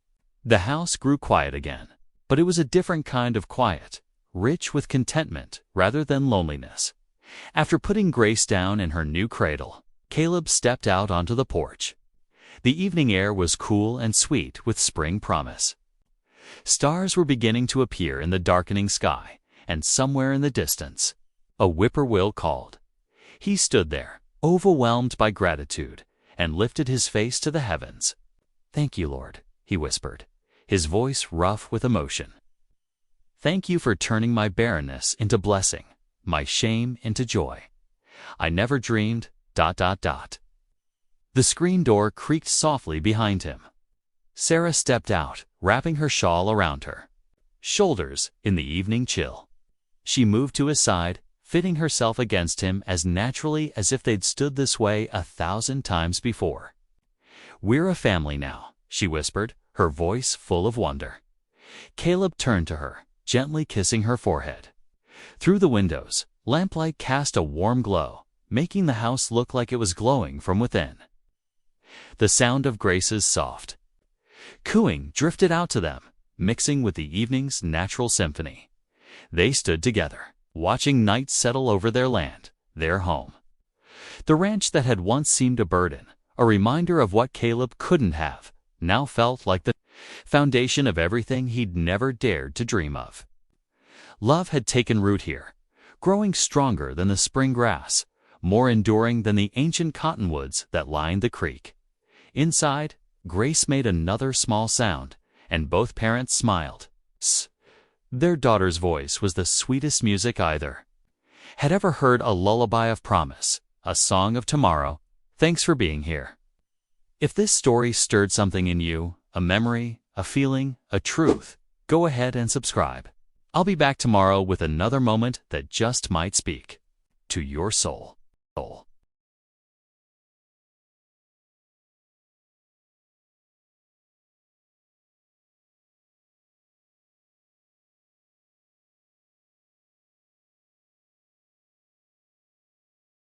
The house grew quiet again, but it was a different kind of quiet, rich with contentment rather than loneliness. After putting Grace down in her new cradle, Caleb stepped out onto the porch. The evening air was cool and sweet with spring promise. Stars were beginning to appear in the darkening sky, and somewhere in the distance, a whippoorwill called. He stood there, overwhelmed by gratitude, and lifted his face to the heavens. "Thank you, Lord," he whispered, his voice rough with emotion. "Thank you for turning my barrenness into blessing, my shame into joy. I never dreamed... The screen door creaked softly behind him. Sarah stepped out, wrapping her shawl around her shoulders in the evening chill. She moved to his side, fitting herself against him as naturally as if they'd stood this way 1,000 times before. "We're a family now," she whispered, her voice full of wonder. Caleb turned to her, gently kissing her forehead. Through the windows, lamplight cast a warm glow, making the house look like it was glowing from within. The sound of Grace's soft cooing drifted out to them, mixing with the evening's natural symphony. They stood together, watching night settle over their land, their home. The ranch that had once seemed a burden, a reminder of what Caleb couldn't have, now felt like the foundation of everything he'd never dared to dream of. Love had taken root here, growing stronger than the spring grass, more enduring than the ancient cottonwoods that lined the creek. Inside, Grace made another small sound, and both parents smiled. Their daughter's voice was the sweetest music either had ever heard, a lullaby of promise, a song of tomorrow. Thanks for being here. If this story stirred something in you, a memory, a feeling, a truth, go ahead and subscribe. I'll be back tomorrow with another moment that just might speak to your soul.